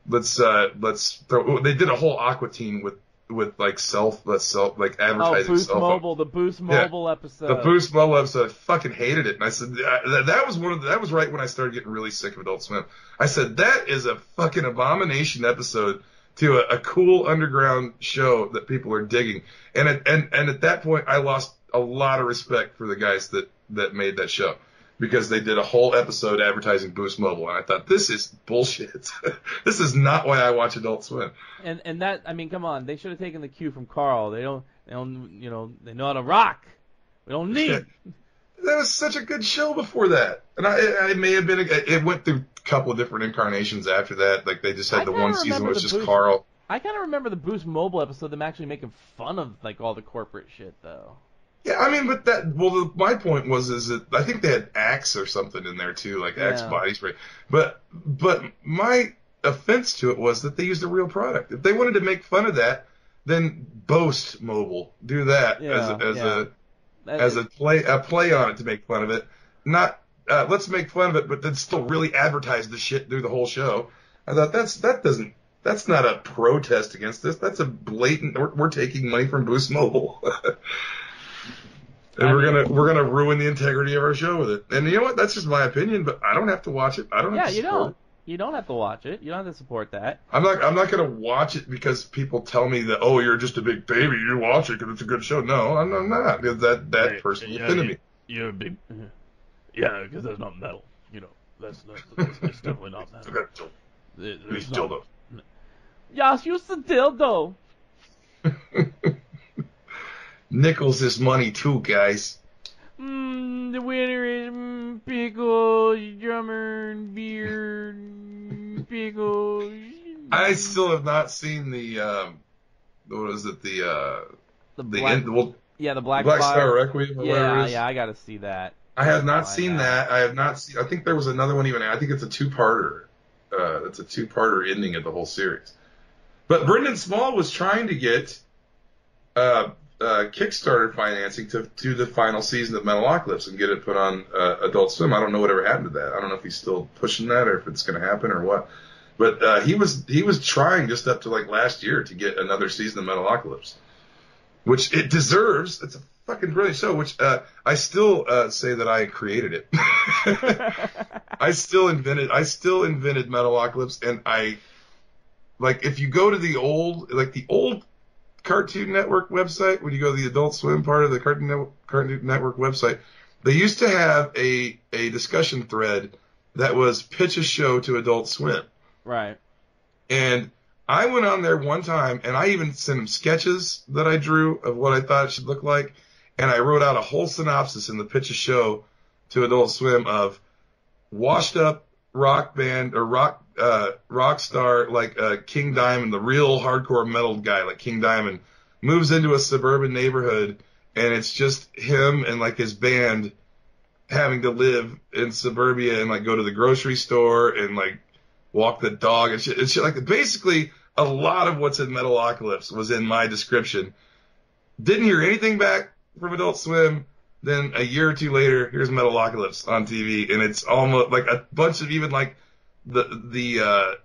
They did a whole Aqua Teen with like like advertising. Boost Mobile, the Boost Mobile episode. The Boost Mobile episode, I fucking hated it. And I said that was right when I started getting really sick of Adult Swim. I said that is a fucking abomination episode to a cool underground show that people are digging. And at that point, I lost a lot of respect for the guys that made that show. Because they did a whole episode advertising Boost Mobile, and I thought, this is bullshit. This is not why I watch Adult Swim. And that, I mean, come on, they should have taken the cue from Carl. They don't, you know, they know how to rock. We don't need. That was such a good show before that, and I may have been. It went through a couple of different incarnations after that. Like they just had the one season where it was just Carl. I kind of remember the Boost Mobile episode, them actually making fun of like all the corporate shit, though. Yeah, I mean, but my point is that I think they had Axe or something in there too, like Axe body spray. But my offense to it was that they used a real product. If they wanted to make fun of that, then boast Mobile, do that as a play on it to make fun of it. Not let's make fun of it, but then still really advertise the shit through the whole show. I thought that's not a protest against this. That's a blatant. We're taking money from Boost Mobile. And we're gonna ruin the integrity of our show with it. And you know what? That's just my opinion, but I don't have to watch it. I don't have to support it. You don't have to watch it. You don't have to support that. I'm not gonna watch it because people tell me that, oh, you're just a big baby. You watch it because it's a good show. No, I'm not. That person offended me. You're a big. Yeah, because that's not metal. You know, that's it's definitely not metal. It's dildo. Yes, use the dildo. Nickels is money too, guys. The winner is pickles, drummer, beer, pickles. I still have not seen the what is it? The Black Star Requiem. Yeah, I got to see that. I have not seen that. I have not seen. I think there was another one even. I think it's a two-parter. It's a two-parter ending of the whole series. But Brendan Small was trying to get Kickstarter financing to do the final season of Metalocalypse and get it put on Adult Swim. I don't know whatever happened to that. I don't know if he's still pushing that or if it's going to happen or what. But he was trying just up to like last year to get another season of Metalocalypse, which it deserves. It's a fucking brilliant show. Which I still say that I created it. I still invented Metalocalypse, and if you go to the old Cartoon Network website, when you go to the Adult Swim part of the Cartoon Network website, they used to have a discussion thread that was pitch a show to Adult Swim. Right. And I went on there one time, and I even sent them sketches that I drew of what I thought it should look like, and I wrote out a whole synopsis in the pitch a show to Adult Swim of washed up rock band or rock rock star like King Diamond, the real hardcore metal guy like King Diamond, moves into a suburban neighborhood, and it's just him and like his band having to live in suburbia and like go to the grocery store and like walk the dog and shit. It's like basically a lot of what's in Metalocalypse was in my description. Didn't hear anything back from Adult Swim. Then a year or two later, here's Metalocalypse on TV, and it's almost like a bunch of even like the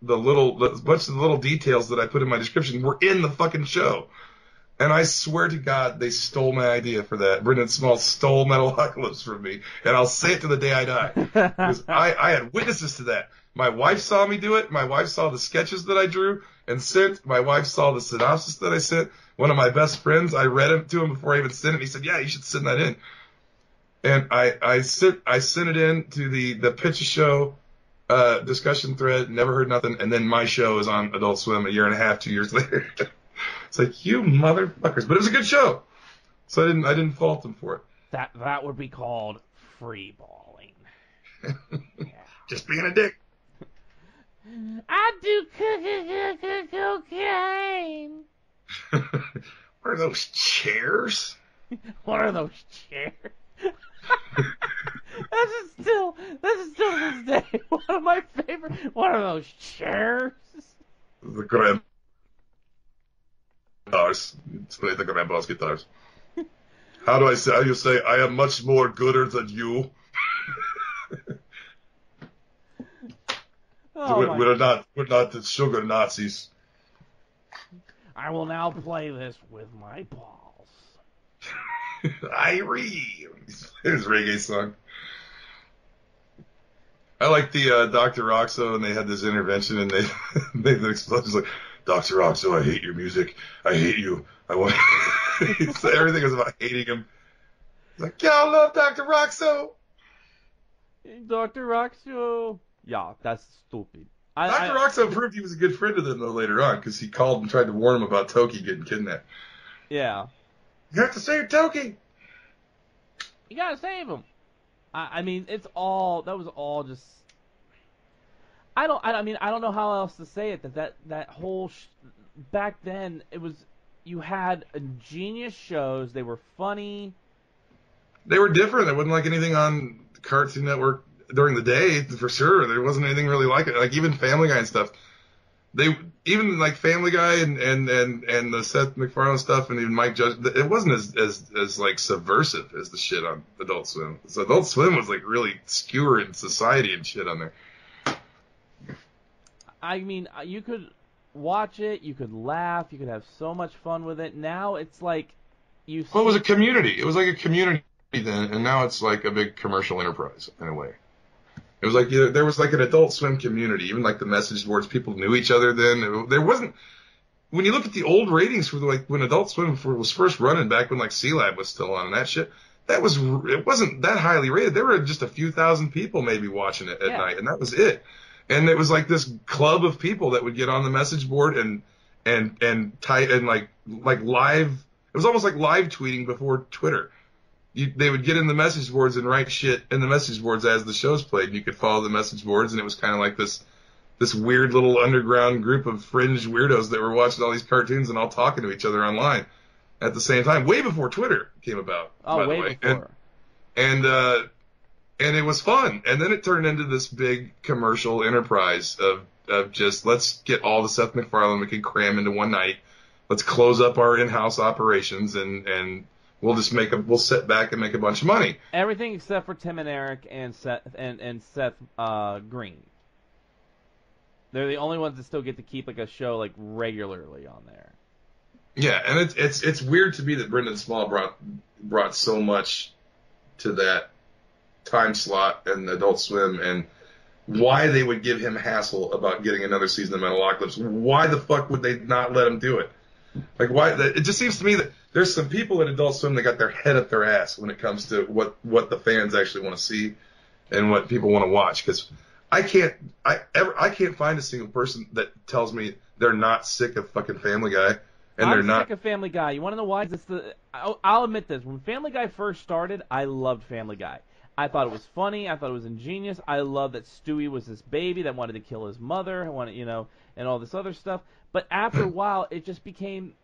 bunch of the little details that I put in my description were in the fucking show. And I swear to God, they stole my idea for that. Brendan Small stole Metalocalypse from me, and I'll say it to the day I die. Because I had witnesses to that. My wife saw me do it. My wife saw the sketches that I drew and sent. My wife saw the synopsis that I sent. One of my best friends, I read it to him before I even sent it. He said, "Yeah, you should send that in." And I sent it in to the Pitch a Show discussion thread. Never heard nothing. And then my show is on Adult Swim a year and a half, 2 years later. It's like, you motherfuckers. But it was a good show, so I didn't fault them for it. That would be called free balling. Yeah. Just being a dick. I do cocaine. What are those chairs? What are those chairs? This is still to this day one of my favorite. What are those chairs? The grand guitars. It's play the grandpa's guitars. How do you say I am much more gooder than you? We're not the sugar Nazis. I will now play this with my balls. Irie. Here's a reggae song. I like the Dr. Roxo, and they had this intervention, and they the explosion's like, Dr. Roxo, I hate your music. I hate you. I want. Everything was about hating him. He's like, y'all love Dr. Roxo. Dr. Roxo. Yeah, that's stupid. Dr. Roxo proved he was a good friend of them though later on, because he called and tried to warn him about Toki getting kidnapped. Yeah. You have to save Toki. You gotta save him. I mean, that was all just. I don't know how else to say it. That whole back then it was, you had genius shows. They were funny. They were different. There wasn't like anything on Cartoon Network during the day, for sure. There wasn't anything really like it. Like even Family Guy and stuff. Even like Family Guy and the Seth MacFarlane stuff and even Mike Judge, it wasn't as like subversive as the shit on Adult Swim. So Adult Swim was like really skewering society and shit on there. I mean, you could watch it, you could laugh, you could have so much fun with it. Now it's like Well, it was a community. It was like a community then, and now it's like a big commercial enterprise in a way. It was like there was like an Adult Swim community, even like the message boards. People knew each other then. There wasn't. When you look at the old ratings for like when Adult Swim was first running back when like C-Lab was still on and that shit, it wasn't that highly rated. There were just a few thousand people maybe watching it at night, and that was it. And it was like this club of people that would get on the message board and like live. It was almost like live tweeting before Twitter. They would get in the message boards and write shit in the message boards as the shows played, and you could follow the message boards, and it was kind of like this weird little underground group of fringe weirdos that were watching all these cartoons and all talking to each other online at the same time, way before Twitter came about. Oh, way before. And it was fun, and then it turned into this big commercial enterprise of just let's get all the Seth MacFarlane we can cram into one night. Let's close up our in-house operations and we'll just we'll sit back and make a bunch of money. Everything except for Tim and Eric and Seth Green. They're the only ones that still get to keep like a show like regularly on there. Yeah, and it's weird to me that Brendan Small brought so much to that time slot and Adult Swim, and why they would give him hassle about getting another season of Metalocalypse. Why the fuck would they not let him do it? Like, why? It just seems to me that there's some people at Adult Swim that got their head up their ass when it comes to what the fans actually want to see and what people want to watch. Because I can't find a single person that tells me they're not sick of fucking Family Guy. And I'm sick of Family Guy. You want to know why? I'll admit this. When Family Guy first started, I loved Family Guy. I thought it was funny. I thought it was ingenious. I love that Stewie was this baby that wanted to kill his mother, and all this other stuff. But after a while, it just became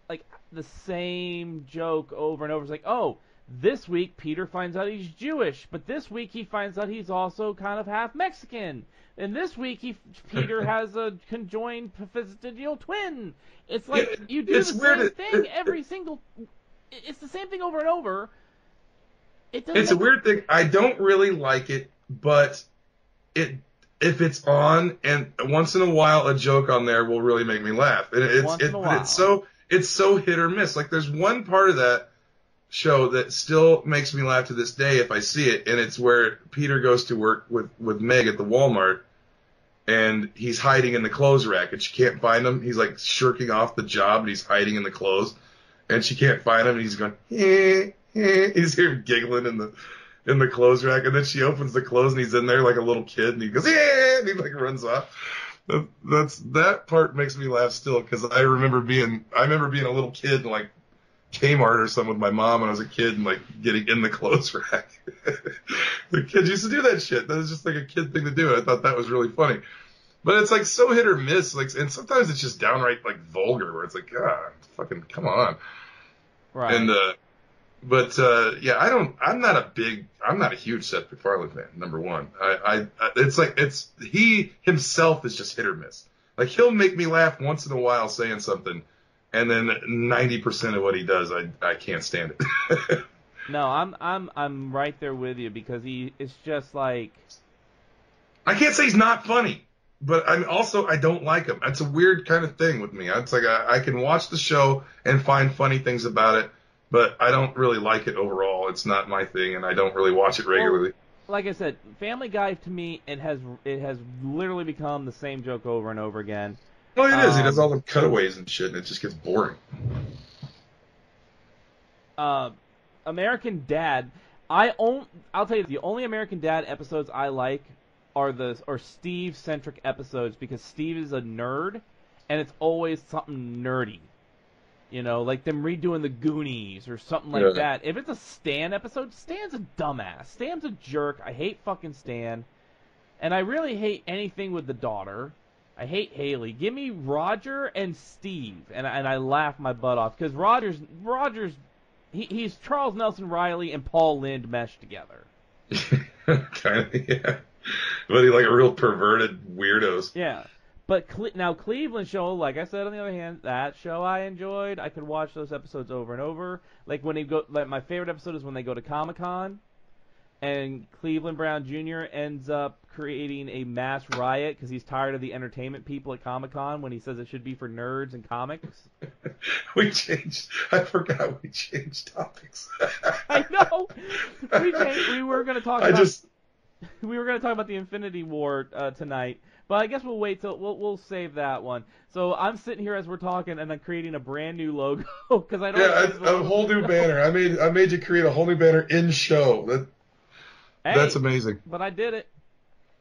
like the same joke over and over. It's like, oh, this week Peter finds out he's Jewish, but this week he finds out he's also kind of half Mexican. And this week Peter has a conjoined physical twin. It's like you do the same thing every single. It's the same thing over and over. It's a weird thing. I don't really like it, but if it's on and once in a while a joke on there will really make me laugh. And it's so hit or miss. Like there's one part of that show that still makes me laugh to this day if I see it, and it's where Peter goes to work with Meg at the Walmart, and he's hiding in the clothes rack, and she can't find him. He's like shirking off the job, and he's hiding in the clothes, and she can't find him, and he's going, he's here giggling in the clothes rack, and then she opens the clothes, and he's in there like a little kid, and he goes, and he like runs off. That part makes me laugh still, because I remember being a little kid and like Kmart or something with my mom when I was a kid and like getting in the clothes rack. The kids used to do that shit. That was just like a kid thing to do. I thought that was really funny. But it's like so hit or miss. Like, and sometimes it's just downright like vulgar where it's like, God, fucking come on. Right. And, I'm not a huge Seth MacFarlane fan, number one. He himself is just hit or miss. Like he'll make me laugh once in a while saying something, and then 90% of what he does, I can't stand it. No, I'm right there with you because it's just like. I can't say he's not funny, but I don't like him. That's a weird kind of thing with me. It's like I can watch the show and find funny things about it, but I don't really like it overall. It's not my thing, and I don't really watch it regularly. Well, like I said, Family Guy to me, it has literally become the same joke over and over again. Well, it is. He does all the cutaways and shit, and it just gets boring. American Dad, I'll tell you, the only American Dad episodes I like are Steve-centric episodes because Steve is a nerd, and it's always something nerdy. You know, like them redoing the Goonies or something like that. If it's a Stan episode, Stan's a dumbass. Stan's a jerk. I hate fucking Stan. And I really hate anything with the daughter. I hate Haley. Give me Roger and Steve, and I laugh my butt off because Roger's he's Charles Nelson Riley and Paul Lynde meshed together. Kind of, yeah. But he's like a real perverted weirdos. Yeah. But now Cleveland show, like I said, on the other hand, that show I enjoyed. I could watch those episodes over and over. Like when my favorite episode is when they go to Comic-Con, and Cleveland Brown Jr. ends up creating a mass riot because he's tired of the entertainment people at Comic-Con when he says it should be for nerds and comics. I forgot we changed topics. I know. We were going to talk about the Infinity War tonight. But I guess we'll wait till we'll save that one. So I'm sitting here as we're talking, and I'm creating a brand new logo because I don't. Yeah, a whole new banner. I made you create a whole new banner in show. That's amazing. But I did it.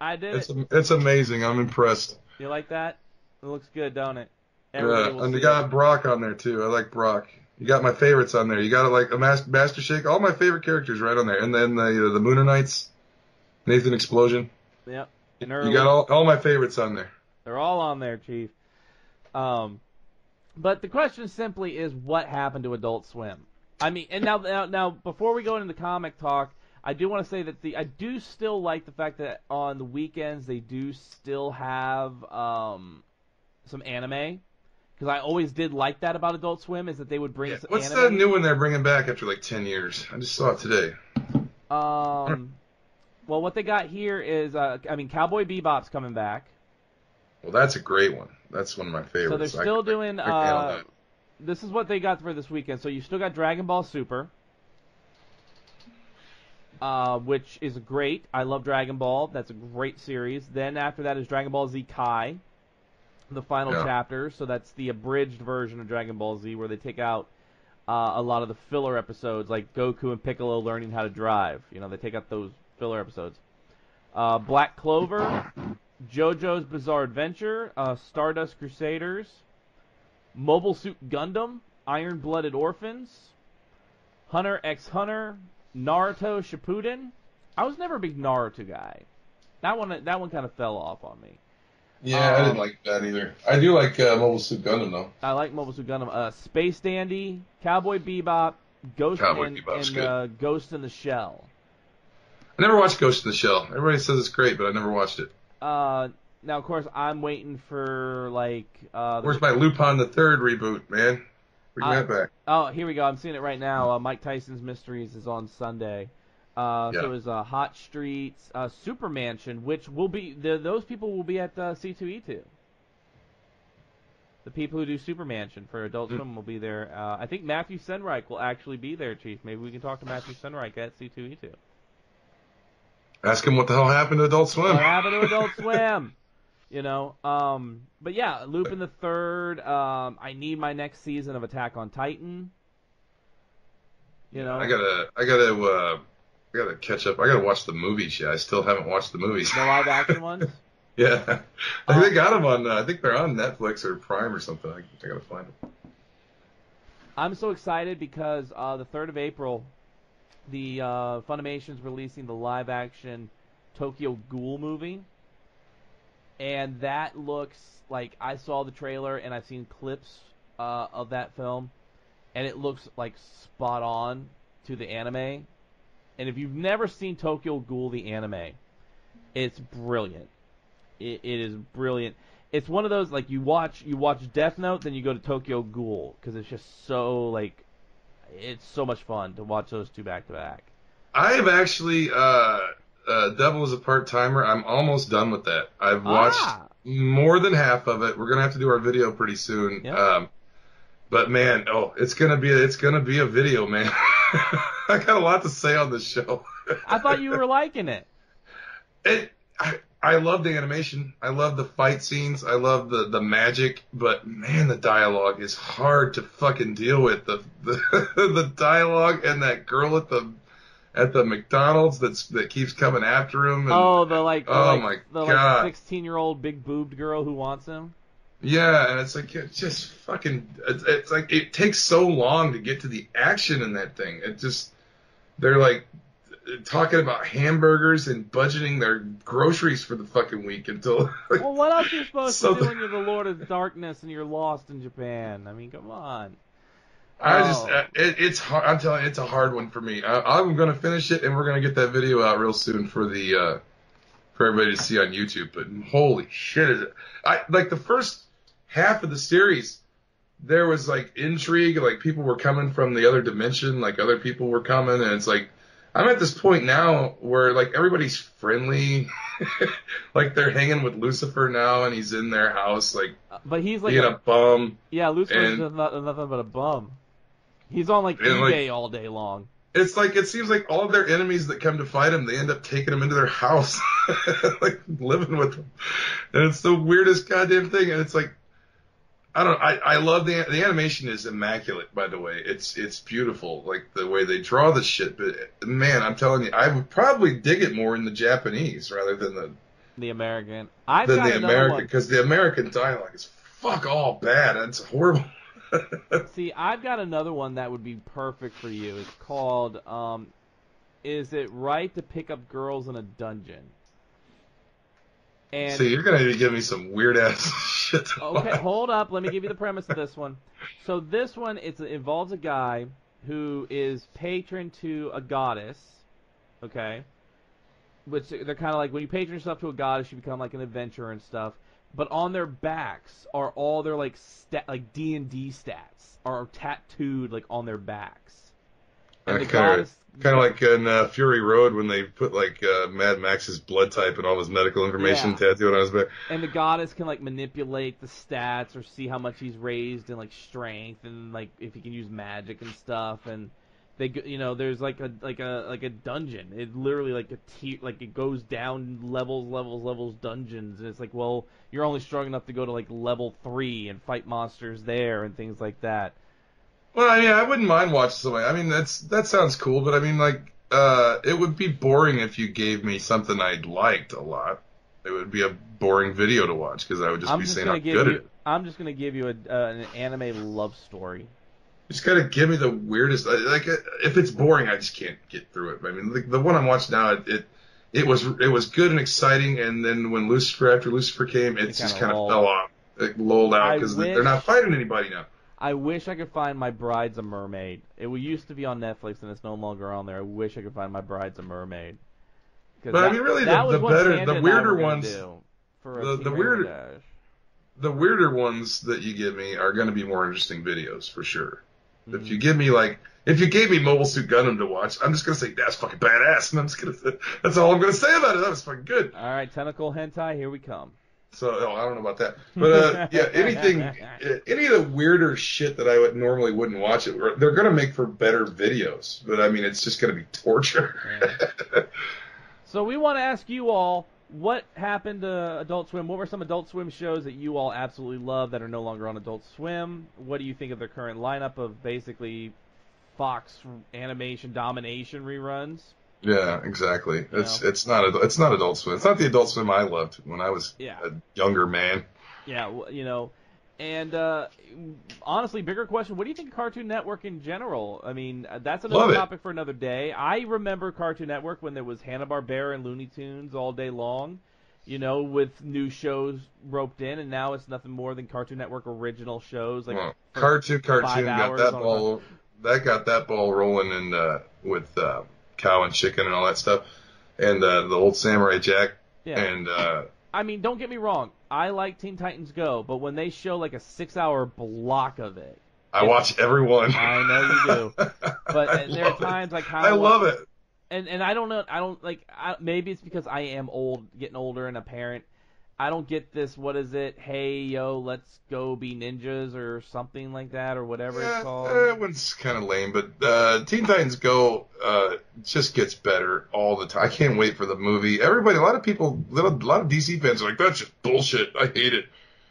It's amazing. I'm impressed. You like that? It looks good, don't it? Yeah, and you got Brock on there too. I like Brock. You got my favorites on there. You got like a Master Shake. All my favorite characters right on there, and then the Mooner Knights, Nathan Explosion. Yep. You got all my favorites on there. They're all on there, Chief. But the question simply is, what happened to Adult Swim? I mean, and now before we go into the comic talk, I do want to say that I do still like the fact that on the weekends they do still have some anime. Because I always did like that about Adult Swim, is that they would bring some What's anime. that new one they're bringing back after like 10 years? I just saw it today. Well, what they got here is, Cowboy Bebop's coming back. Well, that's a great one. That's one of my favorites. So they're still doing, this is what they got for this weekend. So you still got Dragon Ball Super, which is great. I love Dragon Ball. That's a great series. Then after that is Dragon Ball Z Kai, the final chapter. So that's the abridged version of Dragon Ball Z where they take out a lot of the filler episodes, like Goku and Piccolo learning how to drive. You know, they take out those filler episodes. Black Clover, JoJo's Bizarre Adventure, Stardust Crusaders, Mobile Suit Gundam, Iron-Blooded Orphans, Hunter x Hunter, Naruto Shippuden, I was never a big Naruto guy. That one kind of fell off on me. Yeah, I didn't like that either. I do like Mobile Suit Gundam though. I like Mobile Suit Gundam. Space Dandy, Cowboy Bebop, Ghost Ghost in the Shell. I never watched Ghost in the Shell. Everybody says it's great, but I never watched it. Now, of course, I'm waiting for, like... Where's my Lupin the Third reboot, man? Bring that back. Oh, here we go. I'm seeing it right now. Mike Tyson's Mysteries is on Sunday. So is Hot Streets, Super Mansion, which will be... those people will be at C2E2. The people who do Super Mansion for Adult Swim will be there. I think Matthew Senreich will actually be there, Chief. Maybe we can talk to Matthew Senreich at C2E2. Ask him what the hell happened to Adult Swim. What happened to Adult Swim? You know, but yeah, Lupin the Third. I need my next season of Attack on Titan. You know, I gotta catch up. I gotta watch the movies. Yeah, I still haven't watched the movies. The live action ones. Yeah, I think they got them on. I think they're on Netflix or Prime or something. I gotta find them. I'm so excited because the 3rd of April, the Funimation's releasing the live action Tokyo Ghoul movie. And that looks like, I saw the trailer and I've seen clips of that film, and it looks like spot on to the anime. And if you've never seen Tokyo Ghoul the anime, it's brilliant. It is brilliant. It's one of those, like, you watch Death Note, then you go to Tokyo Ghoul, because it's just so, like, it's so much fun to watch those two back to back. I have actually Devil is a Part-Timer. I'm almost done with that. I've watched more than half of it. We're gonna have to do our video pretty soon. Yep. But man, it's gonna be a video, man. I got a lot to say on this show. I thought you were liking it. I love the animation. I love the fight scenes. I love the magic. But man, the dialogue is hard to fucking deal with. The dialogue and that girl at the McDonald's that keeps coming after him. And, my god, the 16-year-old big boobed girl who wants him. Yeah, and it's like just fucking. It's like it takes so long to get to the action in that thing. They're like talking about hamburgers and budgeting their groceries for the fucking week until. Like, well, what else are you supposed to do when you're the Lord of Darkness and you're lost in Japan? I mean, come on. It's hard. I'm telling you, it's a hard one for me. I'm gonna finish it, and we're gonna get that video out real soon for everybody to see on YouTube. But holy shit, is it? Like the first half of the series, there was like intrigue, like people were coming from the other dimension, like other people were coming, and it's like I'm at this point now where like everybody's friendly, like they're hanging with Lucifer now, and he's in their house, like. But he's like a bum. Yeah, Lucifer's nothing but a bum. He's on like eBay all day long. It's like it seems like all of their enemies that come to fight him, they end up taking him into their house, like living with them, and it's the weirdest goddamn thing. And it's like, I love the animation is immaculate, by the way. It's beautiful, like the way they draw the shit. But man, I'm telling you, I would probably dig it more in the Japanese rather than the American. Because the American dialogue is fuck all bad. It's horrible. See, I've got another one that would be perfect for you. It's called, Is It Right to Pick Up Girls in a Dungeon? And see, you're going to be giving me some weird-ass shit. Okay, hold up. Let me give you the premise of this one. So this one, it involves a guy who is patron to a goddess, okay? Which they're kind of like, when you patron yourself to a goddess, you become like an adventurer and stuff. But on their backs are all their like D&D stats are tattooed like on their backs. And the goddess, kind of like in Fury Road when they put like Mad Max's blood type and all his medical information tattooed on his back. And the goddess can like manipulate the stats or see how much he's raised in like strength and like if he can use magic and stuff. And they, there's like a dungeon. It literally like it goes down levels dungeons, and it's like, well, you're only strong enough to go to like level 3 and fight monsters there and things like that. Well, I mean, I wouldn't mind watching something. I mean, that sounds cool, but I mean, like, it would be boring if you gave me something I liked a lot. It would be a boring video to watch because I would just be saying how good it is. I'm just gonna give you an anime love story. just gotta give me the weirdest. Like, if it's boring, I just can't get through it. I mean, the one I'm watching now, it was good and exciting, and then when after Lucifer came, it just kind of fell off. It lulled out because they're not fighting anybody now. I wish I could find My Bride's a Mermaid. It used to be on Netflix, and it's no longer on there. I wish I could find My Bride's a Mermaid. But I mean, really, the weirder ones, the weirder ones that you give me are going to be more interesting videos for sure. Mm-hmm. If you gave me Mobile Suit Gundam to watch, I'm just going to say that's fucking badass, and that's all I'm going to say about it. That was fucking good. All right, tentacle hentai, here we come. So I don't know about that, but yeah, any of the weirder shit that I wouldn't watch they're going to make for better videos. But I mean, it's just going to be torture. Yeah. So we want to ask you all, what happened to Adult Swim? What were some Adult Swim shows that you all absolutely love that are no longer on Adult Swim? What do you think of their current lineup of basically Fox animation domination reruns? Yeah, exactly. It's not Adult Swim. It's not the Adult Swim I loved when I was a younger man. Yeah, and honestly, bigger question, what do you think of Cartoon Network in general? I mean, that's another topic for another day. I remember Cartoon Network when there was Hanna-Barbera and Looney Tunes all day long, with new shows roped in, and now it's nothing more than Cartoon Network original shows. Like Cartoon got that ball. That got that ball rolling in with Cow and Chicken and all that stuff, and the old Samurai Jack. Yeah. And I mean, don't get me wrong. I like Teen Titans Go, but when they show like a 6-hour block of it, I watch every one. I know you do, but there are times like I love it. And I don't know. I don't like. Maybe it's because I am getting older, and a parent. I don't get this. What is it? Hey, yo, let's go be ninjas or something like that, or whatever it's called. That one's kind of lame, but Teen Titans Go just gets better all the time. I can't wait for the movie. A lot of DC fans are like, that's just bullshit. I hate it,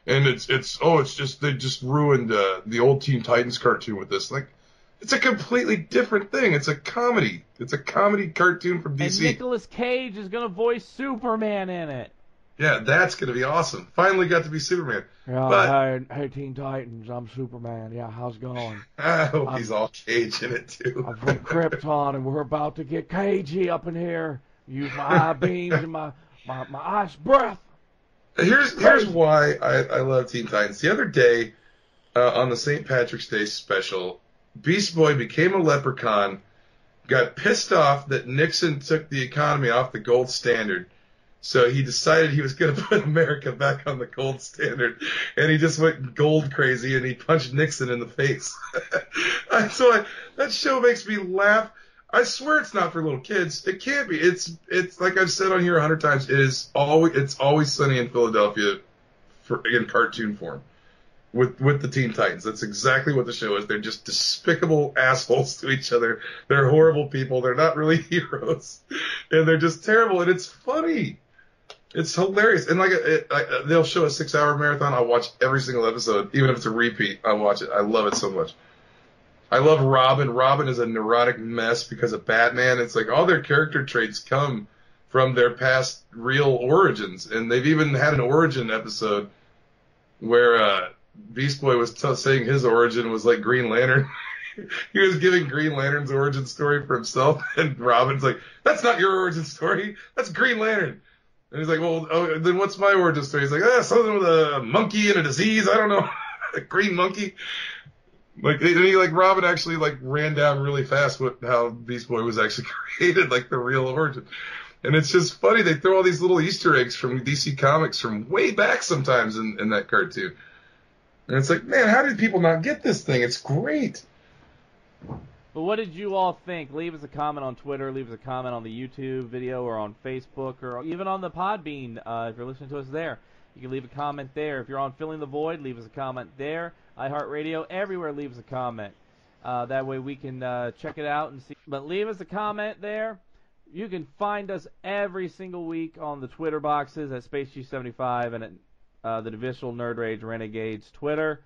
and it's just they just ruined the old Teen Titans cartoon with this. Like, it's a completely different thing. It's a comedy. It's a comedy cartoon from DC. And Nicolas Cage is gonna voice Superman in it. Yeah, that's going to be awesome. Finally got to be Superman. Yeah, hey, Teen Titans, I'm Superman. Yeah, how's it going? I hope he's all Cage in it, too. I'm from Krypton, and we're about to get cagey up in here. Use my eye beams and my ice breath. Here's why I love Teen Titans. The other day, on the St. Patrick's Day special, Beast Boy became a leprechaun, got pissed off that Nixon took the economy off the gold standard. So he decided he was going to put America back on the gold standard, and he just went gold crazy, and he punched Nixon in the face. That show makes me laugh. I swear it's not for little kids. It can't be. It's like I've said on here 100 times. It's always Sunny in Philadelphia, in cartoon form, with the Teen Titans. That's exactly what the show is. They're just despicable assholes to each other. They're horrible people. They're not really heroes, and they're just terrible. And it's funny. It's hilarious. And they'll show a 6-hour marathon. I'll watch every single episode, even if it's a repeat. I'll watch it. I love it so much. I love Robin. Robin is a neurotic mess because of Batman. It's like all their character traits come from their past real origins. And they've even had an origin episode where Beast Boy was saying his origin was like Green Lantern. He was giving Green Lantern's origin story for himself. And Robin's like, that's not your origin story. That's Green Lantern. And he's like, well, then what's my origin story? He's like, something with a monkey and a disease. I don't know. A green monkey. Robin actually ran down really fast how Beast Boy was actually created, like the real origin. And it's just funny. They throw all these little Easter eggs from DC Comics from way back sometimes in that cartoon. And it's like, man, how did people not get this thing? It's great. But what did you all think? Leave us a comment on Twitter, leave us a comment on the YouTube video, or on Facebook, or even on the Podbean if you're listening to us there. You can leave a comment there. If you're on Filling the Void, leave us a comment there. iHeartRadio, everywhere, leave us a comment. That way we can check it out and see. But leave us a comment there. You can find us every single week on the Twitter boxes at SpaceG75 and at the Divisional Nerd Rage Renegades Twitter.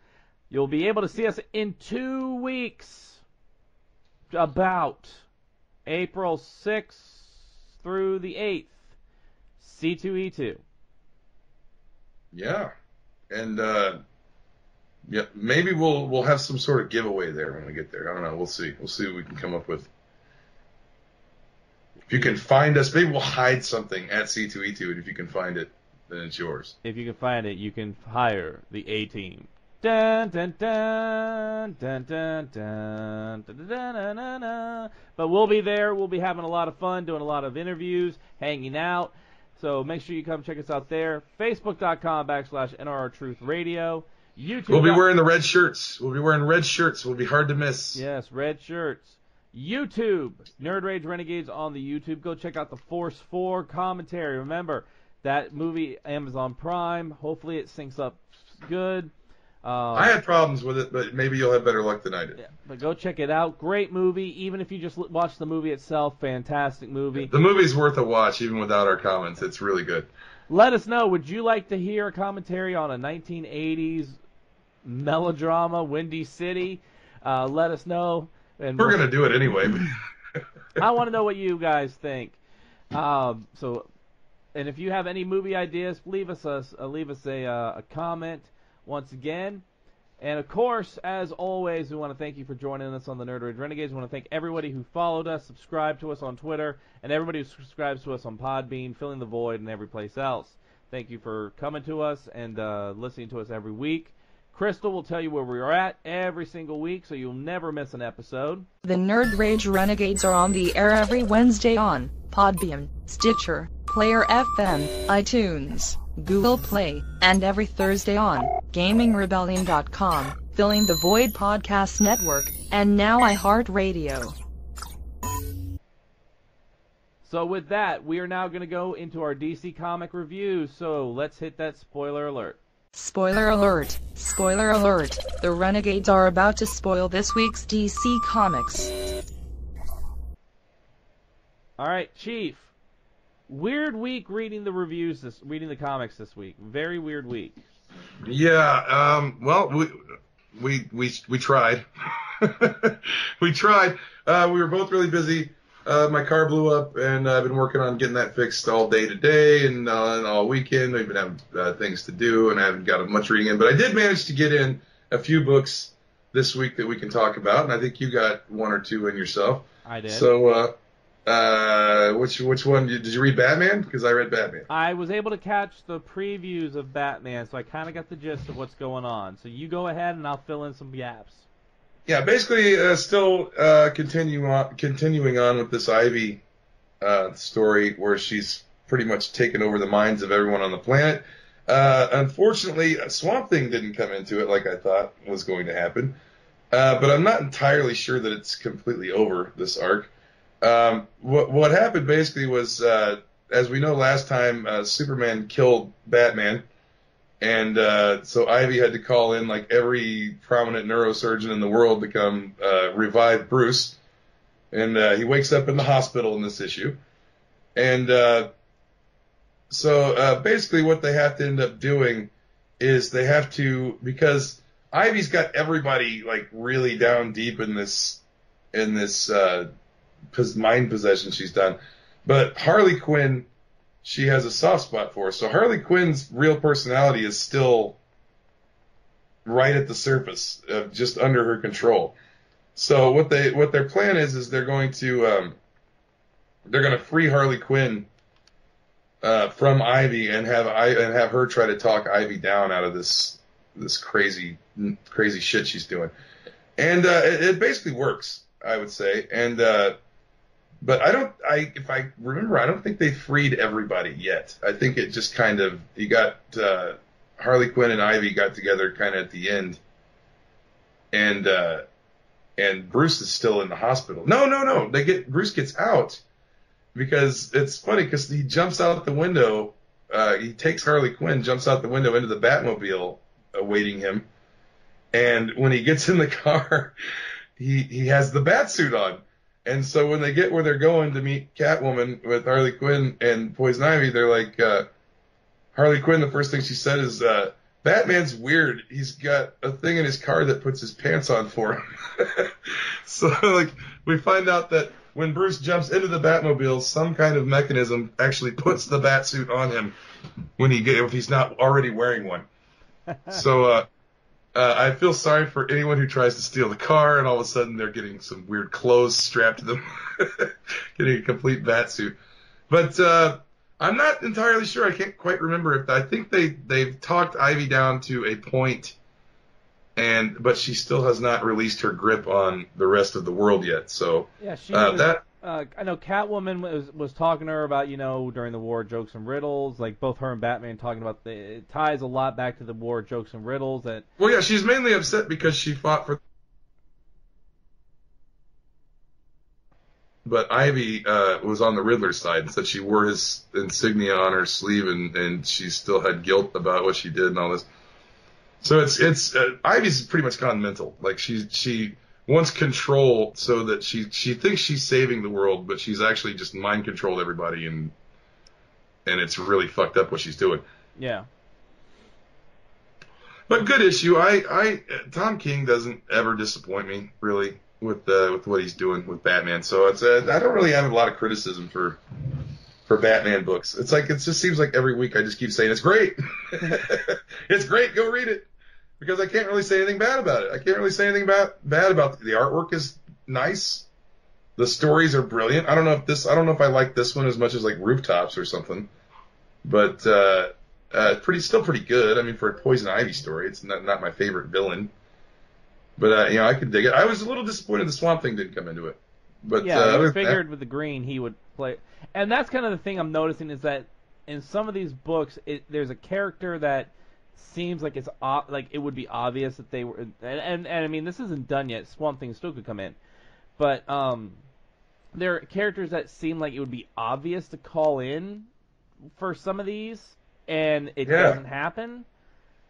You'll be able to see us in 2 weeks. About April 6th through the 8th. C2E2. Yeah. And yeah, maybe we'll have some sort of giveaway there when we get there. I don't know. We'll see. We'll see what we can come up with. If you can find us, maybe we'll hide something at C2E2, and if you can find it, then it's yours. If you can find it, you can hire the A-Team. Dun, dun, dun, dun, dun, dun, dun, dun, dun, dun, dun. But we'll be there. We'll be having a lot of fun, doing a lot of interviews, hanging out. So make sure you come check us out there. Facebook.com/NRR Truth Radio. YouTube. We'll be wearing the red shirts. We'll be hard to miss. Yes, red shirts. YouTube, Nerd Rage Renegades on the YouTube. Go check out the Force 4 commentary. Remember, that movie, Amazon Prime. Hopefully it syncs up good. I had problems with it, but maybe you'll have better luck than I did. Yeah, but go check it out. Great movie. Even if you just watch the movie itself, fantastic movie. The movie's worth a watch, even without our comments. It's really good. Let us know. Would you like to hear a commentary on a 1980s melodrama, Windy City? Let us know. And we're going to do it anyway. I want to know what you guys think. And if you have any movie ideas, leave us a comment once again. And of course, as always, we want to thank you for joining us on the Nerd Rage Renegades. We want to thank everybody who followed us, subscribed to us on Twitter, and everybody who subscribes to us on Podbean, Filling the Void, and every place else. Thank you for coming to us and listening to us every week. Crystal will tell you where we are at every single week, so you'll never miss an episode. The Nerd Rage Renegades are on the air every Wednesday on Podbean, Stitcher, Player FM, iTunes, Google Play, and every Thursday on GamingRebellion.com, Filling the Void Podcast Network, and now iHeartRadio. So with that, we are now going to go into our DC comic reviews, so let's hit that spoiler alert. Spoiler alert! Spoiler alert! The Renegades are about to spoil this week's DC Comics. Alright, Chief. Weird week reading the comics this week. Very weird week. Yeah, well, we tried. We tried. We were both really busy. My car blew up, and I've been working on getting that fixed all day today and all weekend. We've been having things to do, and I haven't got much reading in. But I did manage to get in a few books this week that we can talk about, and I think you got one or two in yourself. I did. So, which one? Did you read Batman? Because I read Batman. I was able to catch the previews of Batman, so I kind of got the gist of what's going on. So you go ahead, and I'll fill in some gaps. Yeah, basically, still continuing on with this Ivy story where she's pretty much taken over the minds of everyone on the planet. Unfortunately, Swamp Thing didn't come into it like I thought was going to happen. But I'm not entirely sure that it's completely over, this arc. What happened basically was, as we know last time, Superman killed Batman. And so Ivy had to call in like every prominent neurosurgeon in the world to come revive Bruce. And he wakes up in the hospital in this issue. And so basically what they have to end up doing is they have to, because Ivy's got everybody like really down deep in this mind possession she's done. But Harley Quinn, she has a soft spot for. So Harley Quinn's real personality is still right at the surface, just under her control. So what their plan is they're going to free Harley Quinn from Ivy and have her try to talk Ivy down out of this crazy shit she's doing. And it basically works, I would say. And but if I remember, I don't think they freed everybody yet. I think it just kind of, you got, Harley Quinn and Ivy got together kind of at the end. And Bruce is still in the hospital. No. Bruce gets out because it's funny because he jumps out the window. He takes Harley Quinn, jumps out the window into the Batmobile awaiting him. And when he gets in the car, he has the Batsuit on. And so when they get where they're going to meet Catwoman with Harley Quinn and Poison Ivy, they're like, Harley Quinn, the first thing she said is, Batman's weird. He's got a thing in his car that puts his pants on for him. So, like, we find out that when Bruce jumps into the Batmobile, some kind of mechanism actually puts the Batsuit on him if he's not already wearing one. So, I feel sorry for anyone who tries to steal the car, and all of a sudden they're getting some weird clothes strapped to them, getting a complete bat suit. But I'm not entirely sure. I can't quite remember if I think they've talked Ivy down to a point, but she still has not released her grip on the rest of the world yet. So yeah, I know Catwoman was talking to her about, during the war, jokes and riddles. Like, both her and Batman talking about it ties a lot back to the war, jokes and riddles. Well, yeah, she's mainly upset because she fought for. But Ivy was on the Riddler's side and said she wore his insignia on her sleeve, and she still had guilt about what she did and all this. So it's Ivy's pretty much gone mental. Like, she wants control so that she thinks she's saving the world, but she's actually just mind controlled everybody, and it's really fucked up what she's doing. Yeah. But good issue. Tom King doesn't ever disappoint me, really, with what he's doing with Batman. So I don't really have a lot of criticism for Batman books. It's like, it just seems like every week I just keep saying it's great. It's great. Go read it. Because I can't really say anything bad about it. I can't really say anything bad about the artwork is nice. The stories are brilliant. I don't know if I like this one as much as like Rooftops or something. But still pretty good. I mean, for a Poison Ivy story, it's not my favorite villain. But I could dig it. I was a little disappointed the Swamp Thing didn't come into it. But yeah, I figured with the green he would play. And that's kind of the thing I'm noticing, is that in some of these books, there's a character that seems like it would be obvious that they were, and I mean, this isn't done yet. Swamp Thing still could come in, but there are characters that seem like it would be obvious to call in for some of these, and it doesn't happen.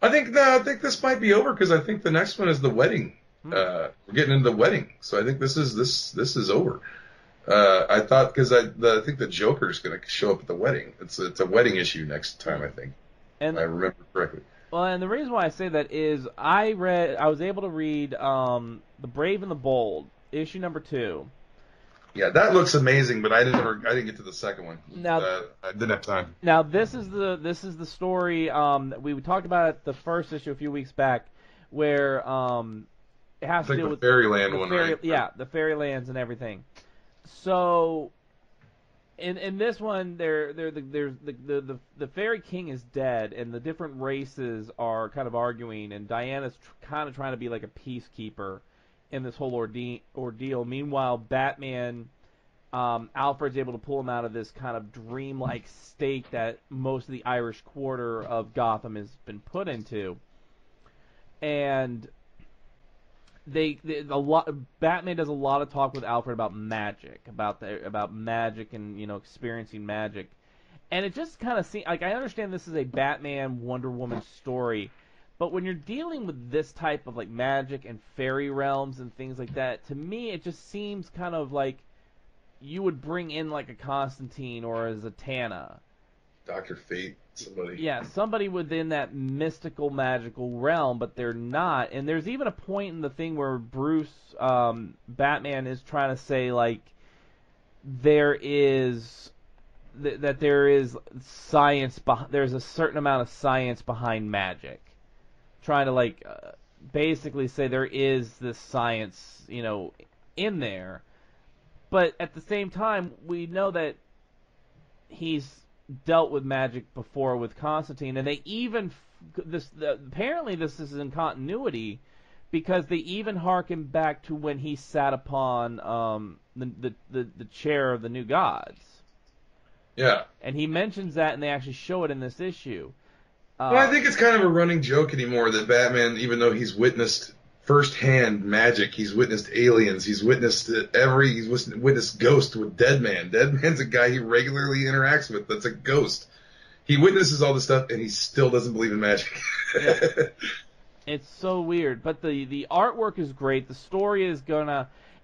I think this might be over, because I think the next one is the wedding. We're getting into the wedding, so I think this is over. I thought, because I think the Joker's going to show up at the wedding. It's a wedding issue next time, I think, if I remember correctly. Well, and the reason why I say that is I was able to read The Brave and the Bold, issue number 2. Yeah, that looks amazing, but I didn't get to the second one. Now, I didn't have time. Now this is the story that we talked about at the first issue a few weeks back, where it has to do with Fairyland one, right? Yeah, the Fairylands and everything. So, in this one, the Fairy King is dead, and the different races are kind of arguing, and Diana's kind of trying to be like a peacekeeper in this whole ordeal. Meanwhile, Batman, Alfred's able to pull him out of this kind of dreamlike state that most of the Irish quarter of Gotham has been put into, and Batman does a lot of talk with Alfred about magic, about magic and experiencing magic, and it just kind of seems like, I understand this is a Batman Wonder Woman story, but when you're dealing with this type of like magic and fairy realms and things like that, to me it just seems kind of like you would bring in like a Constantine or a Zatanna, Dr. Fate, somebody. Yeah, somebody within that mystical, magical realm, but they're not. And there's even a point in the thing where Bruce, Batman, is trying to say, like, there is science, there's a certain amount of science behind magic. Trying to, like, basically say there is this science, in there. But at the same time, we know that he's dealt with magic before with Constantine, and they even apparently this is in continuity, because they even harken back to when he sat upon the chair of the new gods. Yeah, and he mentions that, and they actually show it in this issue. Well, I think it's kind of a running joke anymore that Batman, even though he's witnessed firsthand magic, he's witnessed aliens, he's witnessed Ghost with Deadman. Deadman's a guy he regularly interacts with that's a ghost. He witnesses all this stuff, and he still doesn't believe in magic. Yeah. It's so weird, but the artwork is great. The story is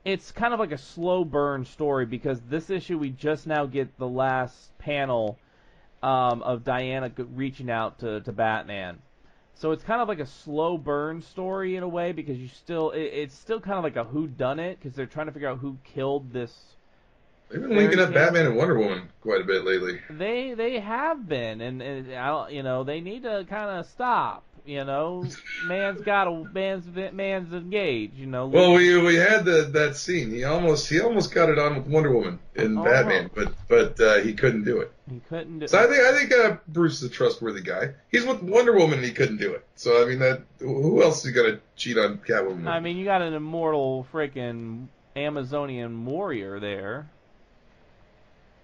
it's kind of like a slow burn story, because this issue we just now get the last panel of Diana reaching out to Batman. So it's kind of like a slow burn story in a way, because it's still kind of like a whodunit, because they're trying to figure out who killed this. They've been linking up Batman and Wonder Woman quite a bit lately. They have been, and I don't, they need to kind of stop. man's engaged. Well, we had that scene. He almost got it on with Wonder Woman in Batman, but he couldn't do it. He couldn't do it. So I think Bruce is a trustworthy guy. He's with Wonder Woman and he couldn't do it. So I mean, who else is gonna cheat on Catwoman? I mean, you got an immortal freaking Amazonian warrior there.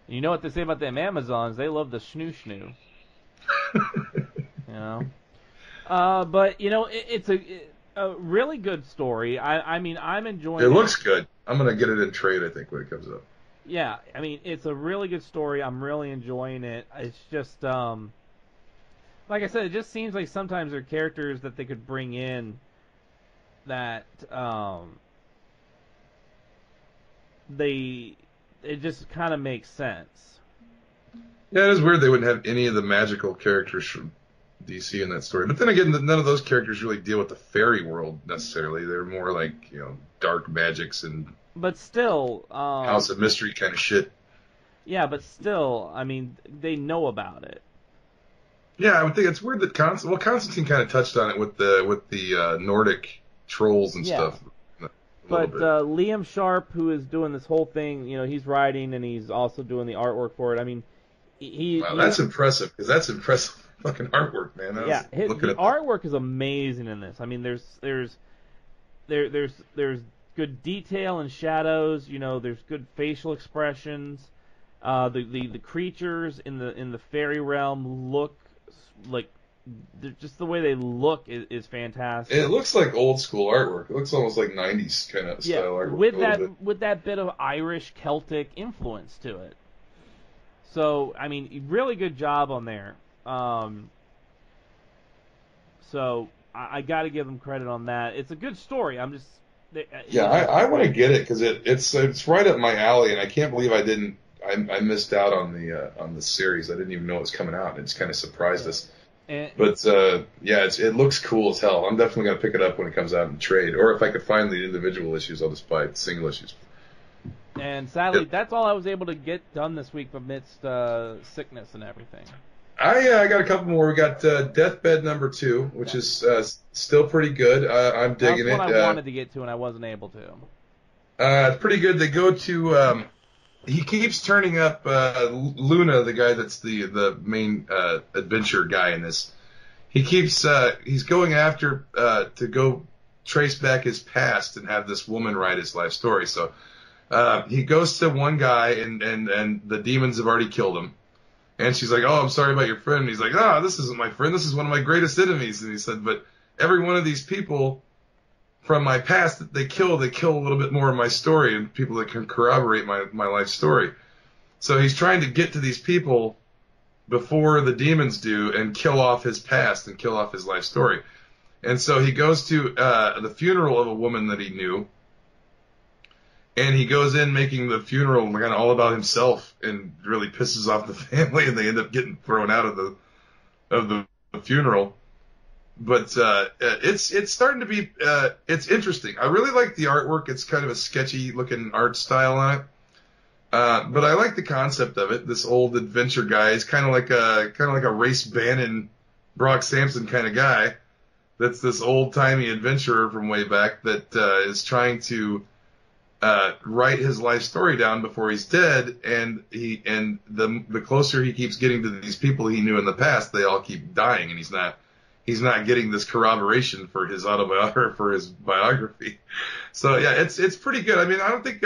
You know what they say about them Amazons? They love the snoo. But it's a really good story. I mean, I'm enjoying it. It looks good. I'm gonna get it in trade, I think, when it comes up. Yeah, I mean, it's a really good story. I'm really enjoying it. It's just, like I said, it just seems like sometimes there are characters that they could bring in that it just kind of makes sense. Yeah, it is weird they wouldn't have any of the magical characters from DC in that story. But then again, none of those characters really deal with the fairy world necessarily. They're more like, dark magics and but still House of Mystery kind of shit. Yeah, but still, I mean, they know about it. Yeah, I would think it's weird that Constantine kind of touched on it with the Nordic trolls and stuff. But Liam Sharp, who is doing this whole thing, he's writing and he's also doing the artwork for it. I mean, that's impressive, because that's impressive fucking artwork, man. The artwork is amazing in this. I mean, there's good detail and shadows. There's good facial expressions. The creatures in the fairy realm look like just the way they look is fantastic. It looks like old school artwork. It looks almost like 90s kind of style artwork. With that bit of Irish Celtic influence to it. So, I mean, really good job on there. So I got to give them credit on that. It's a good story. I'm just I want to get it because it's right up my alley, and I can't believe I missed out on the series. I didn't even know it was coming out. It's kind of surprised us. But it looks cool as hell. I'm definitely gonna pick it up when it comes out in trade, or if I could find the individual issues, I'll just buy single issues. And sadly, that's all I was able to get done this week amidst sickness and everything. I got a couple more. We got Deathbed #2, which is still pretty good. I'm digging it. That's what I wanted to get to, and I wasn't able to. It's pretty good. They go to he keeps turning up Luna, the guy that's the main adventure guy in this. He's going after to go trace back his past and have this woman write his life story. So he goes to one guy and the demons have already killed him. And she's like, "Oh, I'm sorry about your friend." And he's like, "Oh, this isn't my friend. This is one of my greatest enemies." And he said, "But every one of these people from my past that they kill a little bit more of my story and people that can corroborate my life story." So he's trying to get to these people before the demons do and kill off his past and kill off his life story. And so he goes to the funeral of a woman that he knew. And he goes in making the funeral kind of all about himself and really pisses off the family, and they end up getting thrown out of the funeral. But it's starting to be it's interesting. I really like the artwork. It's kind of a sketchy looking art style on it. But I like the concept of it. This old adventure guy is kind of like a Race Bannon, Brock Sampson kind of guy. That's this old timey adventurer from way back that is trying to write his life story down before he's dead, and the closer he keeps getting to these people he knew in the past, they all keep dying, and he's not getting this corroboration for his autobiography, for his biography. So yeah, it's pretty good. I mean, I don't think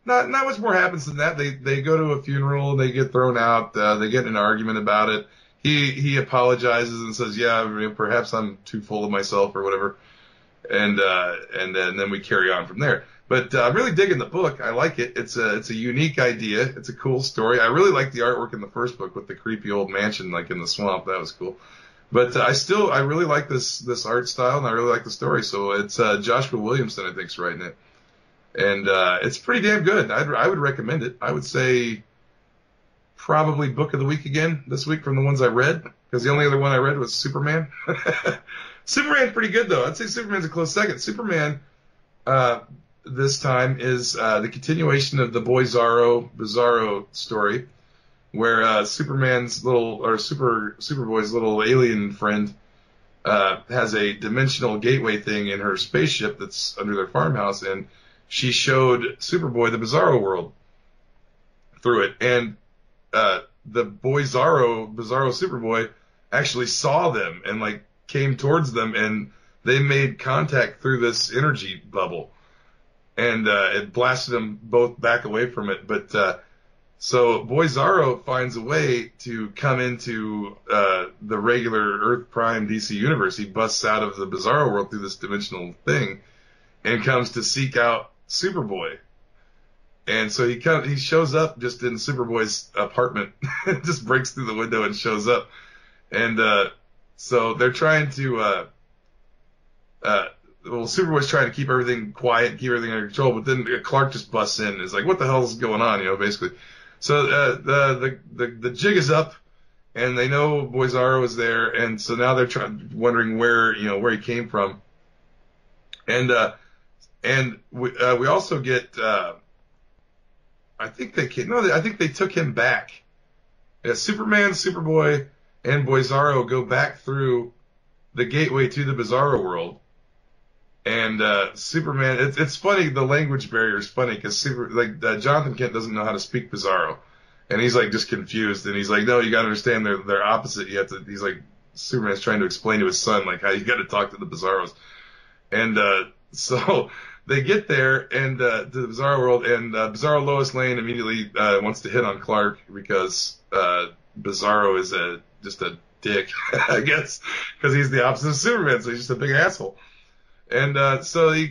not much more happens than that. They go to a funeral, they get thrown out, they get in an argument about it. He apologizes and says, "Yeah, perhaps I'm too full of myself or whatever," and then we carry on from there. But I'm really digging the book. I like it. It's a unique idea. It's a cool story. I really like the artwork in the first book with the creepy old mansion like in the swamp. That was cool. But I really like this art style, and I really like the story. So it's Joshua Williamson, I think, is writing it, and it's pretty damn good. I would recommend it. I would say probably book of the week again this week from the ones I read, because the only other one I read was Superman. Superman's pretty good though. I'd say Superman's a close second. Superman this time is the continuation of the Boy Bizarro story, where Superboy's little alien friend has a dimensional gateway thing in her spaceship that's under their farmhouse, and she showed Superboy the Bizarro world through it, and the boy Bizarro Superboy actually saw them and like came towards them, and they made contact through this energy bubble, and it blasted them both back away from it. But so boy Bizarro finds a way to come into the regular Earth Prime DC universe. He busts out of the Bizarro world through this dimensional thing and comes to seek out Superboy. And so he shows up just in Superboy's apartment, just breaks through the window and shows up. And so they're trying to Superboy's trying to keep everything quiet, keep everything under control, but then Clark just busts in and is like, what the hell's going on, basically. So the jig is up, and they know Boy Bizarro is there, and so now they're wondering where he came from. And we also get I think they took him back. Yeah, Superman, Superboy, and Boy Bizarro go back through the gateway to the Bizarro world. And Superman, it's funny, the language barrier is funny because Jonathan Kent doesn't know how to speak Bizarro, and he's like just confused, and he's like, no, you got to understand they're opposite. He's like, Superman's trying to explain to his son like how you got to talk to the Bizarros, and so they get there and to the Bizarro world, and Bizarro Lois Lane immediately wants to hit on Clark because Bizarro is just a dick, I guess, because he's the opposite of Superman, so he's just a big asshole. And so he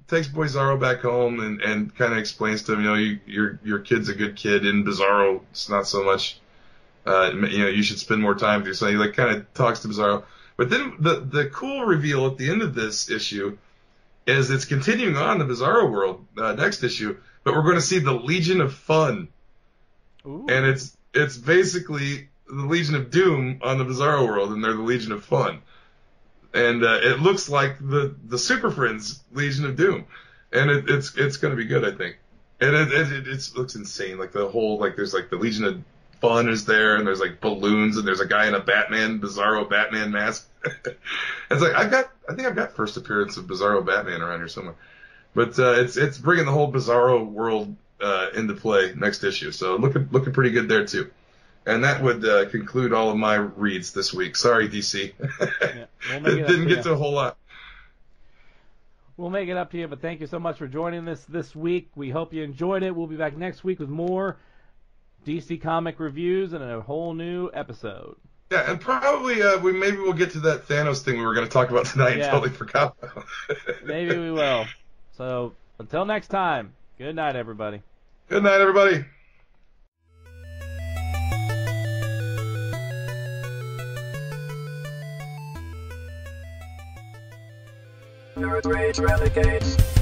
takes Boy Bizarro back home and kind of explains to him, your kid's a good kid. In Bizarro, it's not so much. You should spend more time with your son. He kind of talks to Bizarro. But then the cool reveal at the end of this issue is it's continuing on the Bizarro world next issue, but we're going to see the Legion of Fun. Ooh. And it's basically the Legion of Doom on the Bizarro world, and they're the Legion of Fun. And it looks like the Super Friends Legion of Doom, and it's going to be good, I think. And it looks insane. Like the whole there's the Legion of Fun is there, and there's balloons, and there's a guy in a Bizarro Batman mask. It's like I think I've got first appearance of Bizarro Batman around here somewhere. But it's bringing the whole Bizarro world into play next issue, so looking pretty good there too. And that would conclude all of my reads this week. Sorry, DC. Yeah, we'll Didn't get to a whole lot. We'll make it up to you, but thank you so much for joining us this week. We hope you enjoyed it. We'll be back next week with more DC comic reviews and a whole new episode. Yeah, and probably maybe we'll get to that Thanos thing we were going to talk about tonight and totally forgot about. Maybe we will. So, until next time, good night, everybody. Good night, everybody. Nerd Rage Renegades.